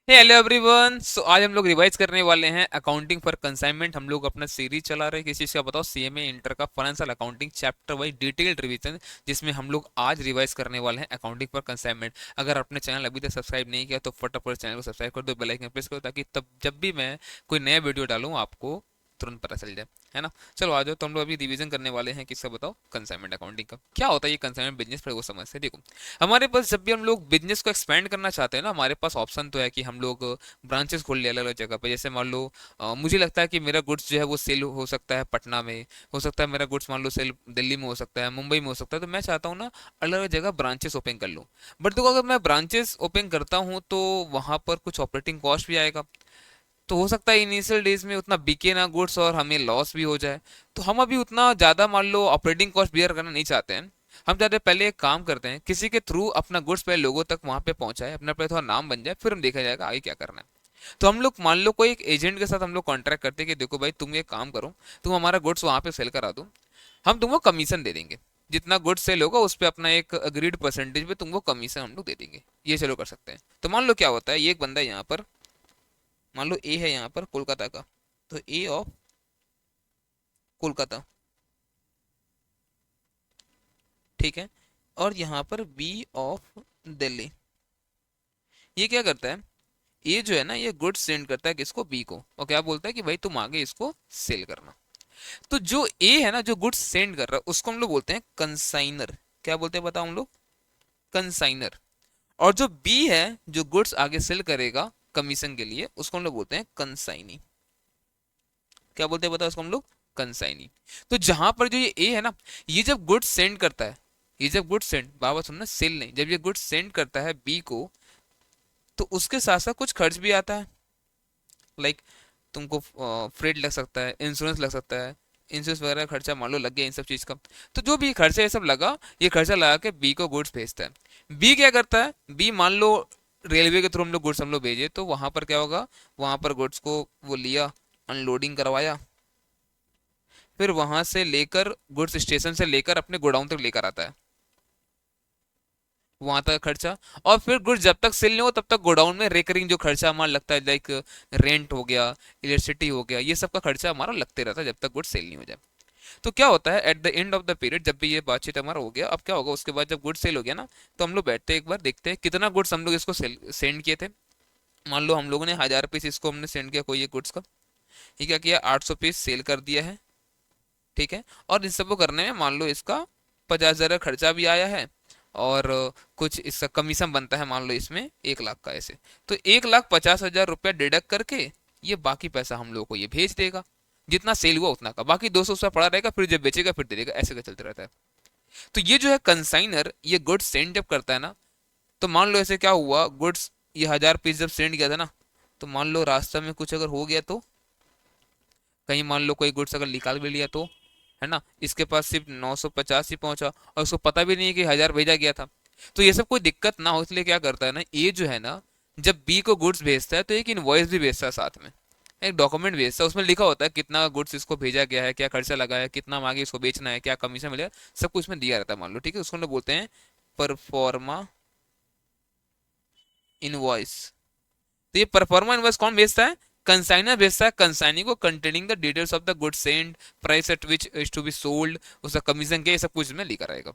Hello everyone. सो आज हम लोग रिवाइज करने वाले हैं अकाउंटिंग फॉर कंसाइनमेंट। हम लोग अपना सीरीज चला रहे हैं किस चीज़ का बताओ, सीएमए इंटर का financial accounting chapter wise detailed revision, जिसमें हम लोग आज रिवाइज करने वाले हैं अकाउंटिंग फॉर कंसाइनमेंट। अगर आपने चैनल अभी तक सब्सक्राइब नहीं किया तो फटाफट चैनल को सब्सक्राइब कर दो, बेल आइकन प्रेस करो, ताकि तब जब भी मैं कोई नया वीडियो डालूँ आपको तुरंत पता चल जाए, है ना। चलो आ जाओ, तो हम लोग अभी रिवीजन करने वाले हैं किसका बताओ, कंसाइनमेंट अकाउंटिंग का। क्या होता है ये कंसाइनमेंट बिजनेस, पर वो समझते हैं। देखो, हमारे पास जब भी हम लोग बिजनेस को एक्सपेंड करना चाहते हैं ना, हमारे पास ऑप्शन तो है कि हम लोग ब्रांचेस खोल लिया अलग अलग जगह पे। जैसे मान लो मुझे लगता है कि मेरा गुड्स जो है वो सेल हो सकता है पटना में, हो सकता है मेरा गुड्स मान लो सेल दिल्ली में हो सकता है, मुंबई में हो सकता है, तो मैं चाहता हूँ ना अलग अलग जगह ब्रांचेस ओपन कर लूँ। बट देखो, अगर मैं ब्रांचेस ओपन करता हूँ तो वहाँ पर कुछ ऑपरेटिंग कॉस्ट भी आएगा। तो हो सकता है इनिशियल डेज में उतना बिके ना गुड्स और हमें लॉस भी हो जाए। तो हम अभी उतना ज़्यादा मान लो ऑपरेटिंग कॉस्ट बियर करना नहीं चाहते हैं। हम चाहते हैं पहले एक काम करते हैं, किसी के थ्रू अपना गुड्स पहले लोगों तक वहाँ पे पहुँचाए, अपना पहले थोड़ा नाम बन जाए, फिर हम देखा जाएगा आगे क्या करना है। तो हम लोग मान लो कोई एक एजेंट के साथ हम लोग कॉन्ट्रैक्ट करते हैं कि देखो भाई तुम ये काम करो, तुम हमारा गुड्स वहाँ पे सेल करा दो, हम तुमको कमीशन दे देंगे। जितना गुड्स सेल होगा उस पर अपना एक अग्रीड परसेंटेज पे तुमको कमीशन हम लोग दे देंगे। ये चलो कर सकते हैं। तो मान लो क्या होता है, ये एक बंदा है यहाँ पर, मान लो ए है यहाँ पर कोलकाता का, तो ए ऑफ कोलकाता, ठीक है। और यहाँ पर बी ऑफ दिल्ली। ये क्या करता है, ये जो है ना ये गुड्स सेंड करता है किसको, बी को, और क्या बोलता है कि भाई तुम आगे इसको सेल करना। तो जो ए है ना जो गुड्स सेंड कर रहा है उसको हम लोग बोलते हैं कंसाइनर। क्या बोलते हैं बताओ हम लोग, कंसाइनर। और जो बी है जो गुड्स आगे सेल करेगा कमीशन के लिए, उसको हम लोग बोलते हैं कंसाइनी। क्या बोलते हैं बताओ उसको हम लोग, कंसाइनी। तो जहां पर जो ये ए है ना, ये जब गुड्स सेंड करता है, ये जब गुड्स सेंड, बाबा सुनना, सेल नहीं, जब ये गुड्स सेंड करता है बी को, तो उसके साथ साथ कुछ खर्च भी आता है। लाइक तुमको फ्रेट लग सकता है, इंश्योरेंस लग सकता है, इंश्योरेंस वगैरह खर्चा मान लो लग गया इन सब चीज़ का। तो जो भी खर्चा ये सब लगा, ये खर्चा लगा के बी को गुड्स भेजता है। बी क्या करता है, बी मान लो रेलवे के थ्रू हम लोग गुड्स हम लोग भेजे, तो वहां पर क्या होगा, वहां पर गुड्स को वो लिया, अनलोडिंग करवाया, फिर वहां से लेकर गुड्स स्टेशन से लेकर अपने गोडाउन तक लेकर आता है, वहां तक खर्चा। और फिर गुड्स जब तक सेल नहीं हो तब तक गोडाउन में रेकरिंग जो खर्चा हमारा लगता है, लाइक रेंट हो गया, इलेक्ट्रिसिटी हो गया, ये सब का खर्चा हमारा लगते रहता है जब तक गुड्स सेल नहीं हो जाए। तो क्या होता है, at the end of the period, जब भी ये बातचीत हमारा हो गया, अब क्या होगा उसके बाद जब गुड्स सेल हो गया ना, तो हम लोग बैठते हैं एक बार देखते हैं कितना गुड्स हम लोग इसको सेंड किए थे। मान लो हम लोगों ने 1000 पीस इसको हमने सेंड किया कोई एक गुड्स का, ये क्या किया, 800 पीस सेल कर दिया है, ठीक है। और इन सबको करने में मान लो इसका 50,000 का खर्चा भी आया है, और कुछ इसका कमीशन बनता है मान लो इसमें 1 लाख का, ऐसे। तो 1,50,000 रुपया डिडक्ट करके ये बाकी पैसा हम लोगों को ये भेज देगा, जितना सेल हुआ उतना का, बाकी 200 उसका पड़ा रहेगा, फिर जब बेचेगा फिर दे देगा, ऐसे का चलते रहता है। तो ये जो है कंसाइनर, ये गुड्स सेंड जब करता है ना, तो मान लो ऐसे क्या हुआ, गुड्स ये 1000 पीस जब सेंड किया था ना, तो मान लो रास्ता में कुछ अगर हो गया तो, कहीं मान लो कोई गुड्स अगर निकाल भी लिया तो, है ना, इसके पास सिर्फ 950 ही पहुंचा और उसको पता भी नहीं है कि 1000 भेजा गया था। तो ये सब कोई दिक्कत ना हो इसलिए क्या करता है ना, ये जो है ना, जब बी को गुड्स भेजता है तो एक इनवॉइस भी भेजता है साथ में, एक डॉक्यूमेंट भेजता है, उसमें लिखा होता है कितना गुड्स इसको भेजा गया है, क्या खर्चा लगा है, कितना हम आगे इसको बेचना है, क्या कमीशन मिलेगा, सब कुछ इसमें दिया रहता है मान लो, ठीक है। उसको हम लोग बोलते हैं परफॉर्मा इनवॉइस। तो ये परफॉर्मा इनवॉइस कौन भेजता है, कंसाइनर भेजता है कंसाइनी को, containing the details of the good send, price at which is to be sold, उसका कमीशन क्या, ये सब कुछ इसमें लिखा रहेगा।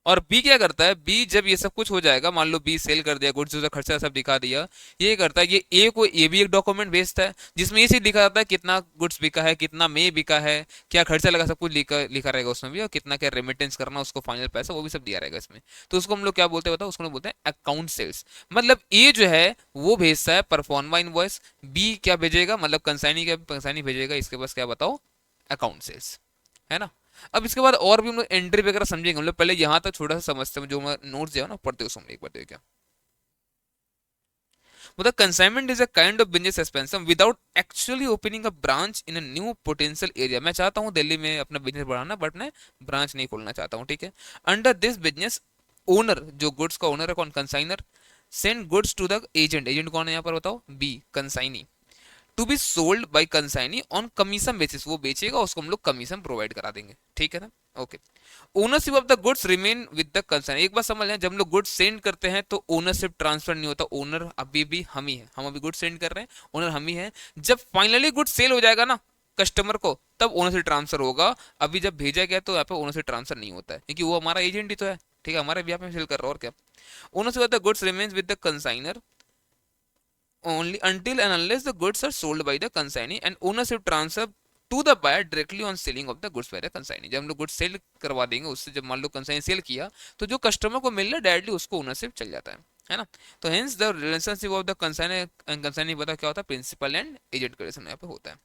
और बी क्या करता है, बी जब ये सब कुछ हो जाएगा, मान लो बी सेल कर दिया गुड्स, उसका खर्चा सब दिखा दिया, ये करता है, ये ए को ये भी एक डॉक्यूमेंट भेजता है जिसमें ये चीज लिखा जाता है कितना गुड्स बिका है, कितना में बिका है, क्या खर्चा लगा, सब कुछ लिखा लिखा रहेगा उसमें भी, और कितना क्या रेमिटेंस करना उसको, फाइनल पैसा वो भी सब दिया रहेगा इसमें। तो उसको हम लोग क्या बोलते हैं बताओ, उसको हम लोग बोलते हैं अकाउंट सेल्स। मतलब ए जो है वो भेजता है परफॉर्मा इनवॉइस, बी क्या भेजेगा, मतलब कंसाइनी, क्या कंसाइनी भेजेगा इसके पास क्या बताओ, अकाउंट सेल्स, है ना। अब इसके बाद और भी हम लोग एंट्री वगैरह समझेंगे, हम लोग पहले यहाँ तक छोटा सा समझते हैं, जो नोट्स जो है ना पढ़ते हो उसमें एक बार देखो क्या। मतलब consignment is a kind of business expansion without actually opening a branch in a new potential area. मैं चाहता हूँ दिल्ली में अपना बिजनेस बढ़ाना, बट मैं ब्रांच नहीं खोलना चाहता हूँ, ठीक है। अंडर दिस बिजनेस ओनर, जो गुड्स का ओनर है कौन, consignor, send goods to the agent, agent कौन है यहाँ पर बताओ, be consignee, to be sold by consignee on commission basis, वो बेचेगा उसको हम लोग कमीशन प्रोवाइड करा देंगे, ठीक है ना। Okay, ownership of the goods remain with the consignee. एक बात समझ लें, जब हम लोग गुड्स सेंड करते हैं तो ओनरशिप ट्रांसफर नहीं होता, ओनर अभी भी हम ही है, हम अभी गुड्स सेंड कर रहे हैं, ओनर हम ही है। जब फाइनली गुड्स सेल हो जाएगा ना कस्टमर को, तब ओनरशिप ट्रांसफर होगा। अभी जब भेजा गया तो यहाँ पे ओनरशिप ट्रांसफर नहीं होता है, क्योंकि वो हमारा एजेंट ही तो है, ठीक है, हमारे भी यहाँ पे सेल कर रहा है, और क्या। Ownership of the goods remains with the consignor only until and unless the goods are sold by the consignee and ownership transfer to the buyer directly on selling of the goods by the consignee। जब हम लोग goods sale करवा देंगे उससे, जब मान लो consignee cell किया तो जो कस्टमर को मिल रहा है डायरेक्टली उसको ओनरशिप चल जाता है ना। तो hence the relationship of the consignee and consignee बता क्या होता है, प्रिंसिपल एंड एजेंट का रिलेशन यहाँ पे होता है।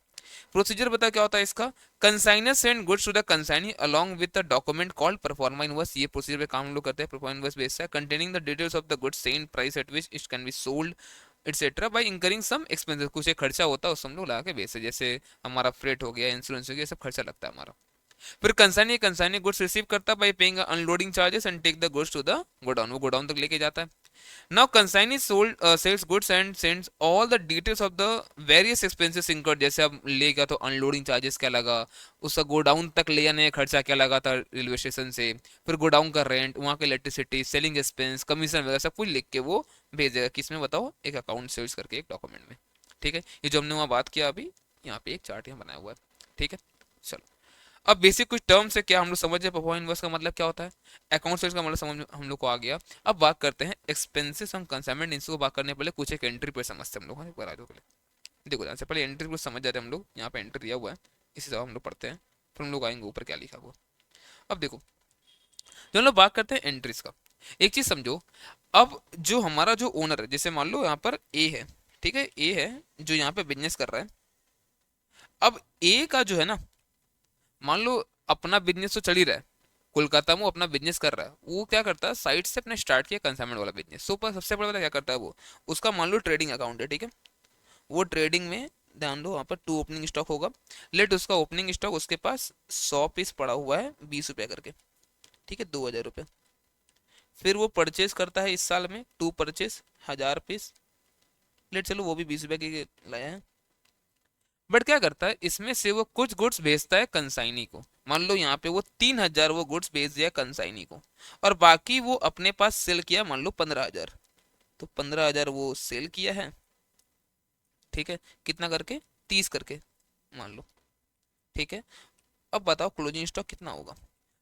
प्रोसीजर बता क्या होता है इसका, consignor send goods to the consignee along with the document called proforma invoice. ये प्रोसीजर पे काम हम लोग करते हैं, परफॉर्मा इनवॉइस बेस्ड है, containing the details of the goods send, price at which it can be sold etcetera by incurring some expenses. कुछ एक खर्चा होता है उसको हम लोग लगा के बेचते, जैसे हमारा फ्रेट हो गया, इंश्योरेंस हो गया, सब खर्चा लगता है हमारा। फिर कंसाइनी गुड्स रिसीव करता है by paying unloading charges and take the goods to the godown, वो गोडाउन तक लेके जाता है। Now consignee sold sales goods and sends all the details of the various expenses incurred. जैसे अब ले गया तो अनलोडिंग चार्जेस क्या लगा, उसका गोडाउन तक ले जाने का खर्चा क्या लगा था रेलवे स्टेशन से, फिर गोडाउन का रेंट, वहाँ का इलेक्ट्रिसिटी, सेलिंग एक्सपेंस, कमीशन वगैरह सब कुछ लिख के वो भेजेगा। किस में बताओ, एक अकाउंट सेल्स करके एक डॉक्यूमेंट में, ठीक है। ये जो हमने वहाँ बात किया अभी, यहाँ पे एक चार्ट यहाँ बनाया हुआ है, ठीक है। चलो, अब बेसिक कुछ टर्म्स है क्या हम लोग समझ जाए, परफॉर्म इनवर्स का मतलब क्या होता है, अकाउंट सेल्स का मतलब समझ हम लोग को आ गया। अब बात करते हैं एक्सपेंसेस हम कंसाइनमेंट, इनको बात करने पहले कुछ एक एंट्री पे समझते हैं हम लोग, एक बार आ जाओ पहले देखो ध्यान से, पहले एंट्री को समझ जाते हैं हम लोग। यहाँ पे एंट्री दिया हुआ है, इसी तरह हम लोग पढ़ते हैं, फिर हम लोग आएंगे ऊपर क्या लिखा हुआ। अब देखो, जो हम लोग बात करते हैं एंट्रीज का, एक चीज समझो। अब जो हमारा जो ओनर है, जैसे मान लो यहाँ पर ए है, ठीक है, ए है जो यहाँ पे बिजनेस कर रहा है। अब ए का जो है ना, मान लो अपना बिजनेस तो चल ही रहा है, कोलकाता में वो अपना बिजनेस कर रहा है, वो क्या करता है साइड से अपने स्टार्ट किया कंसाइनमेंट वाला बिजनेस। सो पर सबसे बड़ा क्या करता है वो, उसका मान लो ट्रेडिंग अकाउंट है, ठीक है। वो ट्रेडिंग में ध्यान दो, वहाँ पर 2 ओपनिंग स्टॉक होगा। लेट उसका ओपनिंग स्टॉक उसके पास 100 पीस पड़ा हुआ है 20 रुपये करके, ठीक है, 2000 रुपये। फिर वो परचेज करता है इस साल में 2 परचेज 1000 पीस, लेट चलो वो भी 20 रुपये के लाया है। बट क्या करता है इसमें से वो कुछ गुड्स भेजता है कंसाइनी को। मान लो यहाँ पे वो 3000 वो गुड्स भेज दिया कंसाइनी को, और बाकी वो अपने पास सेल किया मान लो 15,000। तो 15,000 वो सेल किया है, ठीक है, कितना करके, 30 करके मान लो, ठीक है। अब बताओ क्लोजिंग स्टॉक कितना होगा।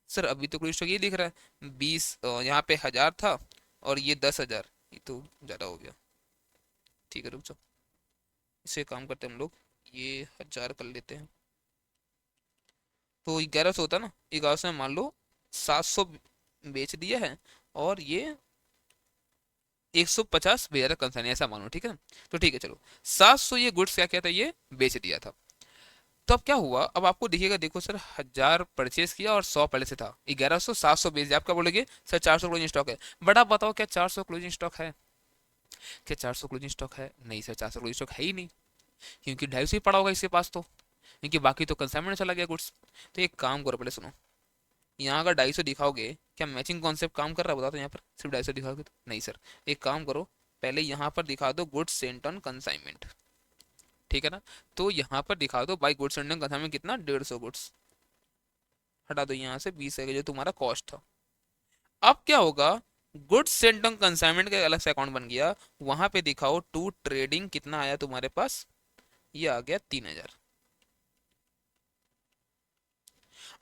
सर अभी तो क्लोजिंग स्टॉक ये दिख रहा है 20, यहाँ पे 1000 था और ये 10,000, ये तो ज़्यादा हो गया, ठीक है रुक जाओ, इसे काम करते हैं हम लोग, ये 1000 कर लेते हैं, तो 1100 होता ना, 1100 में मान लो 700 बेच दिया है, और ये 150 भेजा था कंसाइनी, ऐसा मानो, ठीक है ना। तो ठीक है चलो, 700 ये गुड्स क्या क्या था, ये बेच दिया था। तो अब क्या हुआ, अब आपको दिखेगा, देखो सर 1000 परचेज किया और 100 पहले से था, 1100 700 बेच दिया। आप क्या बोलोगे, सर 400 क्लोजिंग स्टॉक है। बट आप बताओ क्या 400 क्लोजिंग स्टॉक है, क्या 400 क्लोजिंग स्टॉक है, नहीं सर 400 क्लोजिंग स्टॉक है ही नहीं, क्योंकि 250 ही पड़ा होगा इसके पास तो, क्योंकि बाकी तो कंसाइनमेंट चला गया गुड्स। तो एक काम करो, पहले सुनो, यहाँ अगर 250 दिखाओगे, क्या मैचिंग कॉन्सेप्ट काम कर रहा है बताओ, तो यहाँ पर सिर्फ 250 दिखाओगे तो नहीं सर। एक काम करो, पहले यहाँ पर दिखा दो गुड्स सेंट ऑन कंसाइनमेंट, ठीक है ना। तो यहाँ पर दिखा दो by goods sent on consignment कितना, 150 गुड्स, हटा दो यहाँ से 20 है जो तुम्हारा कॉस्ट था। अब क्या होगा, गुड्स सेंट ऑन कंसाइनमेंट का अलग से अकाउंट बन गया, वहां पे दिखाओ टू ट्रेडिंग कितना आया तुम्हारे पास, ये आ गया 3000।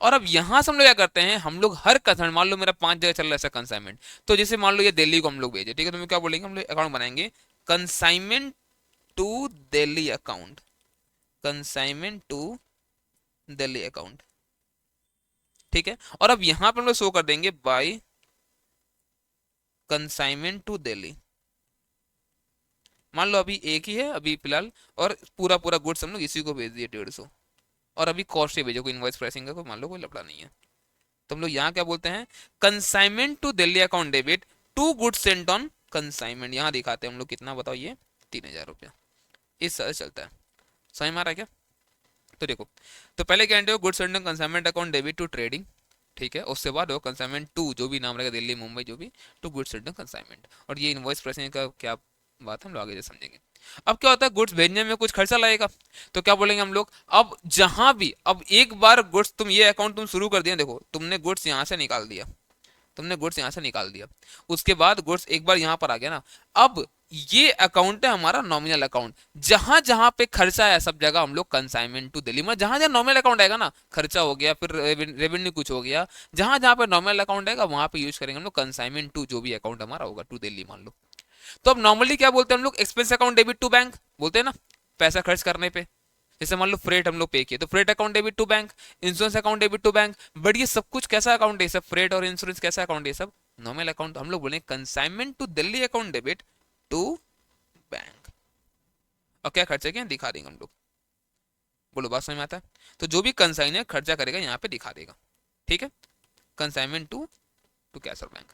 और अब यहां से हम लोग क्या करते हैं, हम लोग हर कंसाइनमेंट, मान लो मेरा 5 जगह चल रहा है ऐसा कंसाइनमेंट, तो जैसे मान लो ये दिल्ली को हम लोग भेजे, ठीक है, तो हम क्या बोलेंगे, हम लोग अकाउंट बनाएंगे consignment to Delhi account, consignment to Delhi account, ठीक है। और अब यहां पर हम लोग शो कर देंगे बाय कंसाइनमेंट टू दिल्ली। मान लो अभी एक ही है अभी फिलहाल, और पूरा पूरा गुड्स हम लोग इसी को भेज दिए 150, और अभी कॉस्ट ही भेजो, कोई इनवॉइस प्राइसिंग का कोई मान लो कोई लफड़ा नहीं है। तो हम लोग यहाँ क्या बोलते हैं, consignment to Delhi account debit to goods sent on consignment, यहाँ दिखाते हैं हम लोग कितना बताओ, ये 3000 रुपया, इस तरह से चलता है। समझ में आ रहा है क्या। तो देखो, तो पहले क्या एंट्री हो, goods sent on consignment account debit to trading, ठीक है, उसके बाद हो कंसाइनमेंट टू जो भी नाम रहेगा दिल्ली मुंबई जो भी, to goods sent on consignment, और ये इनवॉइस प्राइसिंग का क्या बात हम लोग आगे समझेंगे। अब क्या होता है, गुड्स भेजने में कुछ खर्चा लगेगा, तो क्या बोलेंगे हम लोग, अब जहां भी, अब एक बार गुड्स तुम ये अकाउंट तुम शुरू कर दिया, देखो तुमने गुड्स यहां से निकाल दिया, तुमने गुड्स यहां से निकाल दिया, उसके बाद गुड्स एक बार यहां पर आ गया ना, अब ये अकाउंट है हमारा नॉमिनल अकाउंट, जहां जहां पे खर्चा है सब जगह हम लोग कंसाइनमेंट टू दिल्ली, मतलब जहां जहां नॉमिनल अकाउंट आएगा ना, खर्चा हो गया फिर रेवेन्यू कुछ हो गया, जहां जहां पे नॉमिनल अकाउंट आएगा वहां पे यूज करेंगे हम लोग कंसाइनमेंट टू, जो भी अकाउंट हमारा होगा टू दिल्ली मान लो। तो अब नॉर्मली क्या बोलते हैं हम लोग, expense account debit to bank बोलते हैं ना, पैसा खर्च करने पे, जैसे मान लो फ्रेट हम लोग पे किए तो freight account debit to bank, insurance account debit to bank, but ये सब कुछ कैसा अकाउंट है, सब फ्रेट और इंश्योरेंस कैसा अकाउंट है, सब नॉर्मल अकाउंट, हम लोग बोले consignment to Delhi account debit to bank. और क्या खर्चा किया दिखा देंगे हम लोग, बोलो बात समझ में आता है, तो जो भी कंसाइनर खर्चा करेगा यहाँ पे दिखा देगा, ठीक है, कंसाइनमेंट टू टू कैश और बैंक।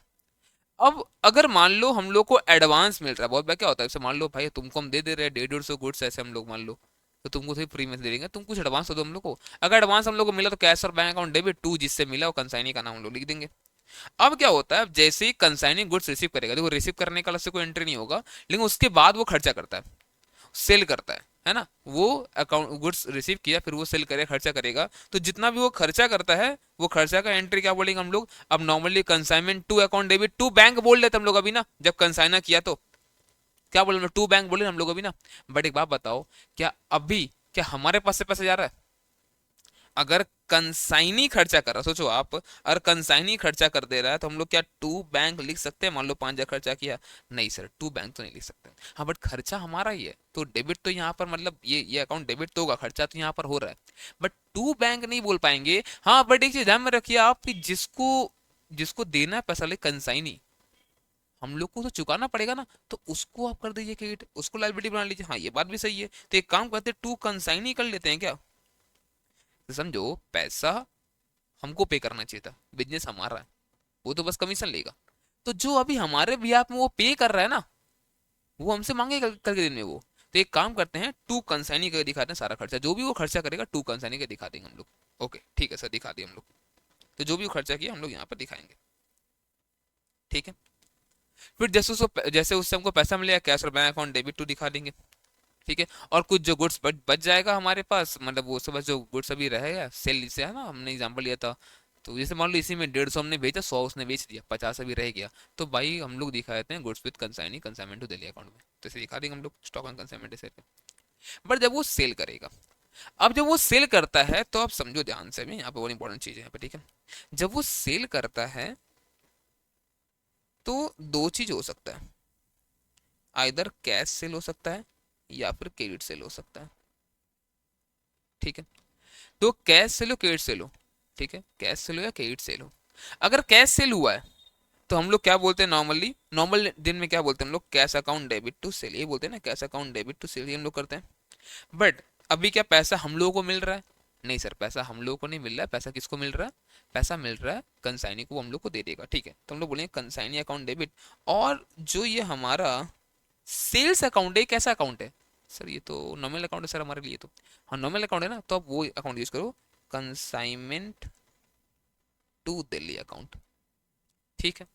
अब अगर मान लो हम लोग को एडवांस मिल रहा है, बहुत बार क्या होता है, जैसे मान लो भाई तुमको हम दे दे रहे हैं 150 गुड्स ऐसे हम लोग मान लो, तो तुमको सिर्फ फ्री में दे देंगे, तुम कुछ एडवांस हो दो हम लोग को, अगर एडवांस हम लोग को मिला तो कैश और बैंक अकाउंट डेबिट टू, जिससे मिला वो कंसाइनी का नाम हम लोग लिख देंगे। अब क्या होता है, जैसे ही कंसाइनी गुड्स रिसीव करेगा, देखो रिसीव करने का अलग से कोई एंट्री नहीं होगा, लेकिन उसके बाद वो खर्चा करता है, सेल करता है ना, वो अकाउंट गुड्स रिसीव किया फिर वो सेल करेगा, खर्चा करेगा, तो जितना भी वो खर्चा करता है वो खर्चा का एंट्री क्या बोलेंगे हम लोग, अब normally consignment to account debit to bank बोल देते हम लोग अभी ना, जब कंसाइना किया तो क्या बोले, टू बैंक बोले हम लोग अभी ना। बट एक बात बताओ, क्या अभी क्या हमारे पास से पैसा जा रहा है, अगर कंसाइनी खर्चा कर रहा, सोचो आप, अगर कंसाइनी खर्चा कर दे रहा है तो हम लोग क्या टू बैंक लिख सकते हैं, मान लो 5,000 खर्चा किया, नहीं सर टू बैंक तो नहीं लिख सकते, हाँ बट खर्चा हमारा ही है तो डेबिट तो यहाँ पर मतलब ये अकाउंट डेबिट तो होगा, खर्चा तो यहाँ पर हो रहा है, बट टू बैंक नहीं बोल पाएंगे। हाँ बट एक चीज ध्यान में रखिए आप कि जिसको जिसको देना है पैसा ले कंसाइनी, हम लोग को तो चुकाना पड़ेगा ना, तो उसको आप कर दीजिए क्रेडिट, उसको लायबिलिटी बना लीजिए, हाँ ये बात भी सही है, तो एक काम करते हैं टू कंसाइनी कर लेते हैं क्या, तो समझो पैसा हमको पे करना चाहिए था, बिजनेस हमारा है, वो तो बस कमीशन लेगा, तो जो अभी हमारे बिहाफ में वो पे कर रहा है ना, वो हमसे मांगेगा कल के दिन में वो, तो एक काम करते हैं टू कंसाइनी करके दिखाते हैं, सारा खर्चा जो भी वो खर्चा करेगा टू कंसाइनी के दिखा देंगे हम लोग। ओके ठीक है सर, दिखा दिए हम लोग, तो जो भी वो खर्चा किया हम लोग यहाँ पर दिखाएंगे, ठीक है। फिर जैसे उससे हमको पैसा मिलेगा कैश और बैंक अकाउंट डेबिट टू दिखा देंगे, ठीक है। और कुछ जो गुड्स बच जाएगा हमारे पास, मतलब वो सब जो गुड्स अभी रहेगा सेल, जैसे है ना हमने एग्जांपल लिया था, तो जैसे मान लो इसी में 150 हमने बेचा, 100 उसने बेच दिया, 50 अभी रह गया, तो भाई हम लोग दिखा देते हैं goods with consignee consignment to Delhi account में, तो इसे दिखा देंगे हम लोग स्टॉक एंड कंसाइनमेंट ऐसे। बट जब वो सेल करेगा, अब जब वो सेल करता है तो आप समझो ध्यान से, भी यहाँ पे बहुत इंपॉर्टेंट चीज है यहाँ पे, ठीक है। जब वो सेल करता है तो दो चीज हो सकता है, आइदर कैश सेल हो सकता है या फिर क्रेडिट सेल हो सकता है, ठीक है। तो कैश सेल हो क्रेडिट सेल हो, ठीक है, कैश सेल हो या क्रेडिट सेल हो, अगर कैश सेल हुआ है तो हम लोग क्या बोलते हैं, नॉर्मली नॉर्मल दिन में क्या बोलते हैं हम लोग, cash account debit to sale, ये बोलते हैं ना, cash account debit to sale, ये हम लोग करते हैं। बट अभी क्या पैसा हम लोगों को मिल रहा है, नहीं सर पैसा हम लोगों को नहीं मिल रहा है, पैसा किसको मिल रहा है, पैसा मिल रहा है कंसाइनी को, हम लोग को दे देगा, ठीक है, तो हम लोग बोलेंगे कंसाइनी अकाउंट डेबिट। और जो ये हमारा सेल्स अकाउंट है कैसा अकाउंट है, सर ये तो नॉमिनल अकाउंट है सर हमारे लिए, तो हाँ नॉमिनल अकाउंट है ना, तो आप वो अकाउंट यूज करो, कंसाइनमेंट टू दिल्ली अकाउंट, ठीक है।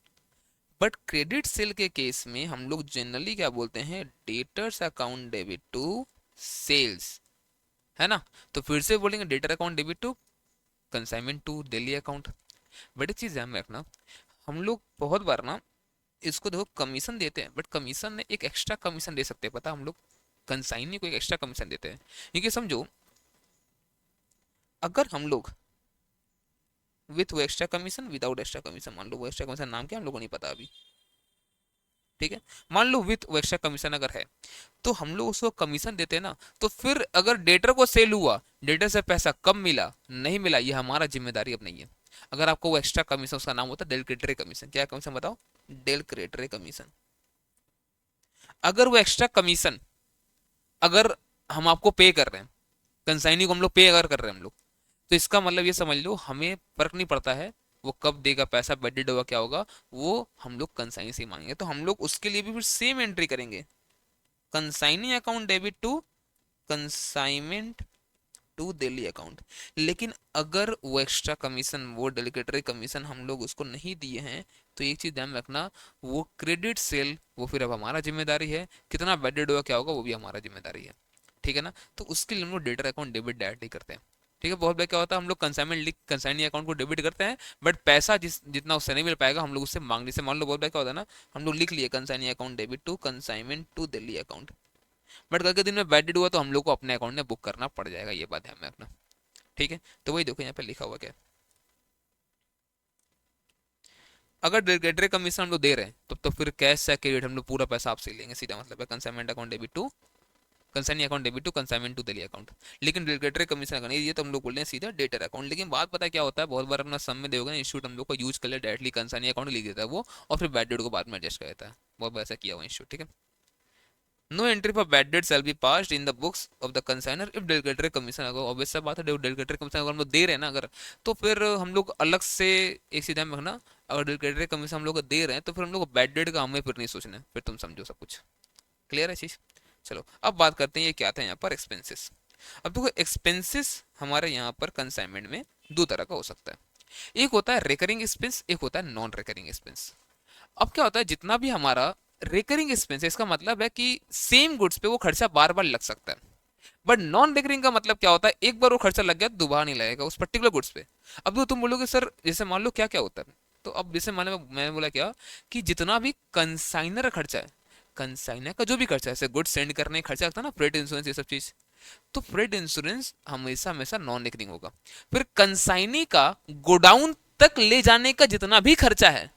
बट क्रेडिट सेल के केस में हम लोग जनरली क्या बोलते हैं, debtors account debit to sales, है ना, तो फिर से बोलेंगे debtor account debit to consignment to Delhi account. But एक चीज ध्यान में रखना, हम लोग बहुत बार ना इसको देखो कमीशन देते हैं, बट कमीशन में एक एक्स्ट्रा कमीशन दे सकते हैं, पता हम लोग कंसाइनी को एक एक्स्ट्रा कमीशन देते हैं, क्योंकि समझो अगर हम लोग विथ वो extra commission without extra commission, मान लो वो एक्स्ट्रा कमीशन नाम क्या हम लोग को नहीं पता अभी, ठीक है, मान लो विथ वो एक्स्ट्रा कमीशन अगर है तो हम लोग उसको कमीशन देते हैं ना, तो फिर अगर डेटर को सेल हुआ, डेटर से पैसा कम मिला नहीं मिला ये हमारा जिम्मेदारी अब नहीं है। अगर आपको वो एक्स्ट्रा कमीशन, उसका नाम होता है डेल क्रेडिटरी कमीशन, क्या कमीशन बताओ, डेल क्रेडिटरी कमीशन। अगर वो एक्स्ट्रा कमीशन अगर हम आपको पे कर रहे हैं, कंसाइनी को हम लोग पे अगर कर रहे हैं हम लोग, तो इसका मतलब ये समझ लो हमें फर्क नहीं पड़ता है वो कब देगा पैसा, बेडेड होगा क्या होगा, वो हम लोग कंसाइनी से ही मांगेंगे, तो हम लोग उसके लिए भी फिर सेम एंट्री करेंगे, consignee account debit to consignment to Delhi account. लेकिन अगर वो एक्स्ट्रा कमीशन वो डेलिकेटरी कमीशन हम लोग उसको नहीं दिए हैं, तो एक चीज ध्यान में रखना, वो क्रेडिट सेल वो फिर अब हमारा जिम्मेदारी है, कितना बैडेड हुआ क्या होगा वो भी हमारा जिम्मेदारी है, ठीक है ना। तो उसके लिए हम लोग डेटर अकाउंट डेबिट डायरेक्टली करते हैं, ठीक है। बहुत बार क्या होता है हम लोग कंसाइनमेंट लिख कंसाइनी अकाउंट को डेबिट करते हैं, बट पैसा जितना उससे नहीं मिल पाएगा हम लोग उससे मांगने से, मान लो बहुत बार क्या होता है ना, हम लोग लिख लिए consignee account debit to consignment to Delhi account, but कल के दिन में बैडेड हुआ तो हम लोग को अपने अकाउंट में बुक करना पड़ जाएगा, ये बात ध्यान में रखना, ठीक है। तो वही देखो यहाँ पे लिखा हुआ क्या है, अगर डेटर कमीशन हम लोग दे रहे हैं तो फिर कैश से क्रेडिट हम लोग पूरा पैसा आपसे लेंगे, सीधा मतलब है consignment account debit to consignee account debit to consignment to Delhi account. लेकिन डेटर कमीशन अगर नहीं, ये तो हम लोग बोल रहे हैं सीधा डेटर अकाउंट। लेकिन बात पता है क्या होता है, बहुत बार अपना सम में देखोगे ना, इंस्टीट्यूट हम लोग को यूज कर ले डायरेक्टली कंसाइनी अकाउंट लिख देता है वो, और फिर बैड डेट को बाद में एडजस्ट कर देता है, बहुत बार ऐसा किया हुआ इंस्टीट्यूट, ठीक है। No entry for bad debt shall be passed in the books of the consignor if del credere commission, अगर ऑब्वियस सा बात है डेलीगेटरी कमीशन अगर हम लोग दे रहे हैं ना अगर, तो फिर हम लोग अलग से एक सीधा में रखना, अगर डेलीगेटरी कमीशन हम लोग को दे रहे हैं तो फिर हम लोग को बैड डेट का हमें फिर नहीं सोचना है, फिर तुम समझो सब कुछ क्लियर है चीज। चलो अब बात करते हैं ये क्या था यहाँ पर एक्सपेंसेस। अब देखो एक्सपेंसेस हमारे यहाँ पर कंसाइनमेंट में दो तरह का हो सकता है, एक होता है रिकरिंग एक्सपेंस, एक होता है नॉन रिकरिंग एक्सपेंस। अब क्या होता है, जितना भी हमारा रिकरिंग एक्सपेंस है इसका मतलब है कि सेम गुड्स पे वो खर्चा बार बार लग सकता है, बट नॉन रिकरिंग का मतलब क्या होता है, एक बार वो खर्चा लग गया तो दोबारा नहीं लगेगा उस पर्टिकुलर गुड्स पे। अब तो तुम बोलोगे सर जैसे मान लो क्या क्या होता है, तो अब जैसे मान लो मैंने बोला क्या कि जितना भी कंसाइनर खर्चा है, कंसाइनर का जो भी खर्चा है, जैसे गुड्स सेंड करने का खर्चा लगता है ना, फ्रेट इंश्योरेंस ये सब चीज, तो फ्रेट इंश्योरेंस हमेशा हमेशा नॉन रिकरिंग होगा। फिर कंसाइनी का गोडाउन तक ले जाने का जितना भी खर्चा है,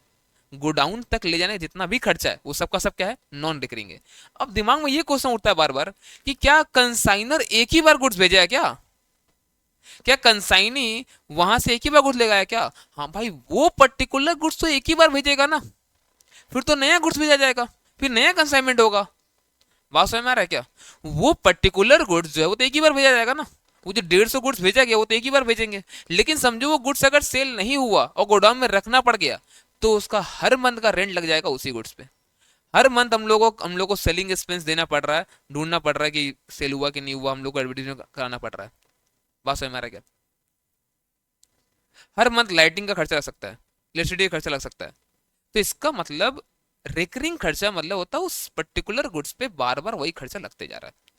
गोडाउन तक ले जाने का जितना भी खर्चा है वो सबका सब क्या है, नॉन रिकरिंग है। अब दिमाग में ये क्वेश्चन उठता है बार बार कि क्या कंसाइनर एक ही बार गुड्स भेजा है क्या, क्या कंसाइनी वहां से एक ही बार गुड्स ले गया क्या? हाँ भाई, वो पर्टिकुलर गुड्स तो एक ही बार भेजेगा ना, फिर तो नया गुड्स भेजा जाएगा, फिर नया कंसाइनमेंट होगा। बात समझ में आ रहा है क्या? वो पर्टिकुलर गुड्स जो है वो तो एक ही बार भेजा जाएगा ना, वो जो 150 गुड्स भेजा गया वो तो एक ही बार भेजेंगे। लेकिन समझो वो गुड्स अगर सेल नहीं हुआ और गोडाउन में रखना पड़ गया, तो उसका हर मंथ का रेंट लग जाएगा उसी गुड्स पे। हर मंथ हम लोग को सेलिंग एक्सपेंस देना पड़ रहा है, ढूंढना पड़ रहा है कि सेल हुआ कि नहीं हुआ, हम लोग को एडवर्टीजमेंट कराना पड़ रहा है। बात समझ में आ रहा है क्या? हर मंथ लाइटिंग का खर्चा लग सकता है, इलेक्ट्रिसिटी का खर्चा लग सकता है। तो इसका मतलब रिकरिंग खर्चा मतलब होता है उस पर्टिकुलर गुड्स पे बार बार वही खर्चा लगते जा रहा है।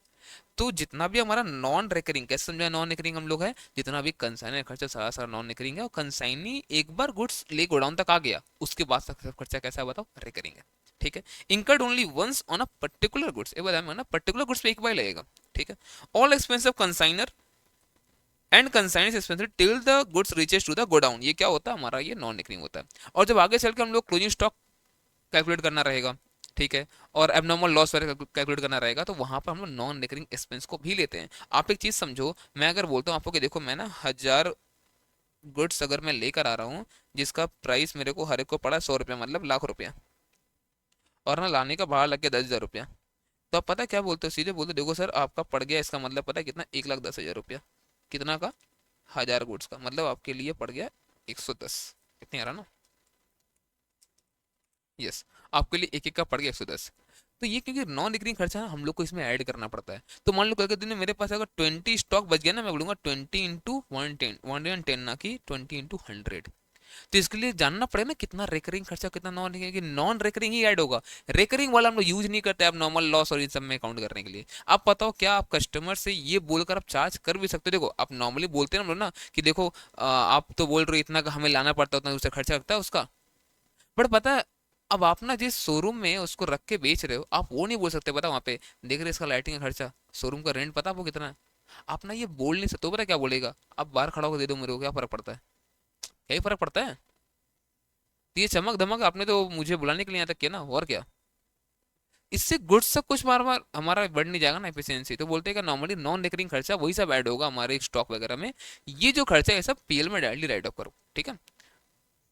तो जितना भी हमारा नॉन रिकरिंग, कैसे समझा नॉन रिकरिंग हम लोग है, जितना भी कंसाइनर खर्चा सारा सारा नॉन रिकरिंग है, और कंसाइनी एक बार गुड्स ले गोडाउन तक आ गया उसके बाद सब खर्चा कैसा है बताओ, रिकरिंग है, ठीक है। Incurred only once on a particular goods, एक बार ना पर्टिकुलर गुड्स पे एक बार लगेगा, ठीक है। All expense of consignor and consignor expensive till the goods reaches to the godown, ये क्या होता है हमारा, ये नॉन रिकरिंग होता है। और जब आगे चल के हम लोग क्लोजिंग स्टॉक कैलकुलेट करना रहेगा, ठीक है, और एबनॉर्मल लॉस वगैरह कैलकुलेट करना रहेगा, तो वहां पर हम लोग नॉन रिकरिंग एक्सपेंस को भी लेते हैं। आप एक चीज समझो, मैं अगर बोलता हूँ आपको कि देखो मैं ना 1000 गुड्स अगर मैं लेकर आ रहा हूँ जिसका प्राइस मेरे को हर एक को पड़ा 100 रुपया, मतलब लाख रुपया, और ना लाने का भाड़ा लग गया 10,000 रुपया, तो आप पता क्या बोलते हो, सीधे बोलते हो, देखो सर आपका पड़ गया, इसका मतलब पता है कितना, 1,10,000 रुपया, कितना का, 1000 गुड्स का, मतलब आपके लिए पड़ गया 110, कितनी आ रहा ना, यस, आपके लिए एक एक का पड़ गया 110। तो ये क्योंकि नॉन रिकरिंग खर्चा है हम लोग को इसमें ऐड करना पड़ता है। तो मान लो कल के दिन में मेरे पास अगर 20 स्टॉक बच गया ना, मैं बोलूंगा 20 इंटू 110, 110 ना कि 20 इंटू 100। तो इसके लिए जानना पड़ेगा ना कितना रिकरिंग खर्चा कितना नॉन रिकरिंग, नॉन रिकरिंग ही ऐड होगा, रिकरिंग वाला हम लोग यूज नहीं करते अब नॉर्मल लॉस और इन सब में काउंट करने के लिए। आप बताओ क्या आप कस्टमर से ये बोलकर आप चार्ज कर भी सकते हो? देखो आप नॉर्मली बोलते हैं हम लोग ना कि देखो आप तो बोल रहे हो इतना का हमें लाना पड़ता है, उतना उससे खर्चा लगता है उसका, बट पता है अब आप ना जिस शोरूम में उसको रख के बेच रहे हो आप वो नहीं बोल सकते, पता वहाँ पे देख रहे इसका लाइटिंग का खर्चा, शोरूम का रेंट पता आपको कितना है, आप ना ये बोल नहीं सकते हो। पता क्या बोलेगा, आप बाहर खड़ा होकर दे दो मेरे को, क्या फर्क पड़ता है, यही फर्क पड़ता है। तो ये चमक धमक आपने तो मुझे बुलाने के लिए यहाँ तक किया ना, और क्या, इससे गुड्स सब कुछ बार बार हमारा बढ़ नहीं जाएगा ना एफिशिएंसी। तो बोलते हैं कि नॉर्मली नॉन रिकरिंग खर्चा वही सब ऐड होगा हमारे स्टॉक वगैरह में, ये जो खर्चा है सब पीएल में डायरेक्टली राइट ऑफ करो, ठीक है।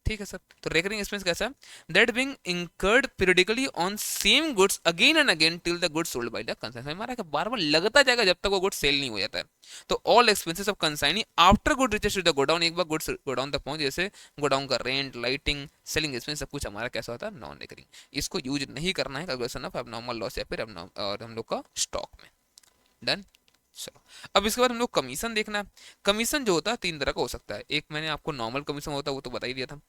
ठीक है सर, तो रेकरिंग एक्सपेंस कैसा है, that being incurred periodically on same goods again and again till the goods sold by the consignor, हमारा का बार बार लगता जाएगा जब तक वो गुड्स सेल नहीं हो जाता है। तो all expenses of consignee after good reaches to the godown, एक बार गुड्स गोडाउन तक पहुंच, जैसे गोडाउन का रेंट, लाइटिंग, सेलिंग एक्सपेंस सब कुछ हमारा कैसा होता है, नॉन रिकरिंग। इसको यूज नहीं करना है कैलकुलेशन ऑफ एबनॉर्मल लॉस या फिर और हम लोग का स्टॉक में। डन। चलो अब इसके बाद हम लोग कमीशन देखना है। कमीशन जो होता है तीन तरह का हो सकता है, एक मैंने आपको नॉर्मल कमीशन होता है वो तो बता ही दिया था,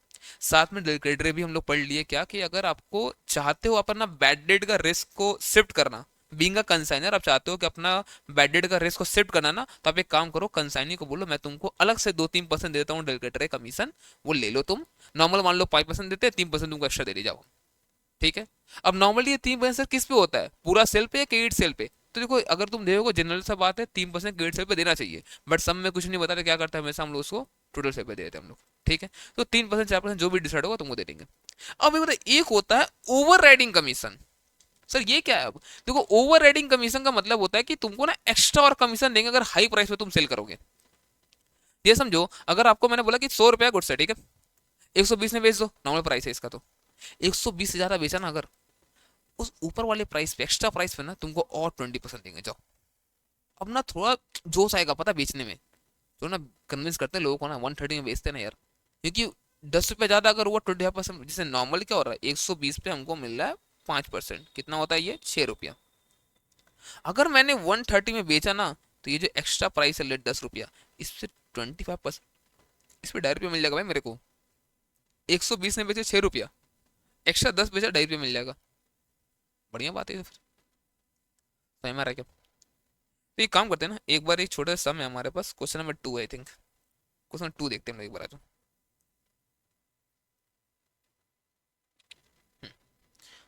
साथ में क्रेडिट भी हम लोग पढ़ लिए क्या कि अगर आपको चाहते हो अपना बैड डेट का रिस्क को शिफ्ट करना, बीइंग अ कंसाइनर आप चाहते हो कि अपना बैड डेट का रिस्क को शिफ्ट करना ना, तो आप एक काम करो, कंसाइनी को बोलो मैं तुमको अलग से 2-3% देता हूँ डेलिकेटर कमीशन, वो ले लो तुम। नॉर्मल मान लो 5% देते हैं, 3% तुमको एक्स्ट्रा दे जाओ, ठीक है। अब नॉर्मली ये 3% किस पे होता है, पूरा सेल पे या क्रेडिट सेल पे? तो देखो अगर तुम देखोगे जनरल सा बात है 3% क्रेडिट सेल पे देना चाहिए, बट सब में कुछ नहीं बताते क्या करता है, हमेशा हम लोग उसको टोटल सेल पे दे देते हैं हम लोग, ठीक है। तो 3% 4% जो भी डिसाइड होगा तुमको दे देंगे। अब ये बताओ एक होता है ओवर राइडिंग कमीशन। सर ये क्या है? अब देखो ओवर राइडिंग कमीशन का मतलब होता है कि तुमको ना एक्स्ट्रा और कमीशन देंगे अगर हाई प्राइस पे तुम सेल करोगे। ये समझो अगर आपको मैंने बोला कि 100 रुपया गुड्स है, ठीक है, 120 में बेच दो, नॉर्मल प्राइस है इसका, तो 120 से ज्यादा बेचा ना अगर, उस ऊपर वाले प्राइस पे एक्स्ट्रा प्राइस पे ना तुमको और 20% देंगे, जाओ। अब ना थोड़ा जोश आएगा पता बेचने में, जो ना कन्विंस करते हैं लोगों को ना 130 में बेचते हैं ना यार, क्योंकि 10 रुपये ज्यादा अगर हुआ 25%, जैसे नॉर्मल क्या हो रहा है 120 पे हमको मिल रहा है 5%, कितना होता है ये 6 रुपया। अगर मैंने 130 में बेचा ना, तो ये जो एक्स्ट्रा प्राइस है लेट 10 रुपया, इससे 25%, इस पर 2.5 रुपया मिल जाएगा भाई मेरे को। 120 में बेचे 6 रुपया, एक्स्ट्रा 10 बेचा 2.5 रुपया मिल जाएगा, बढ़िया बात है ये तो फिर, समझ में आ रहा है क्या? तो एक काम करते हैं ना, एक बार एक छोटा सा सम है हमारे पास, question number 2 I think, question 2 देखते हैं हम लोग एक बार, आ जाओ। हम्म,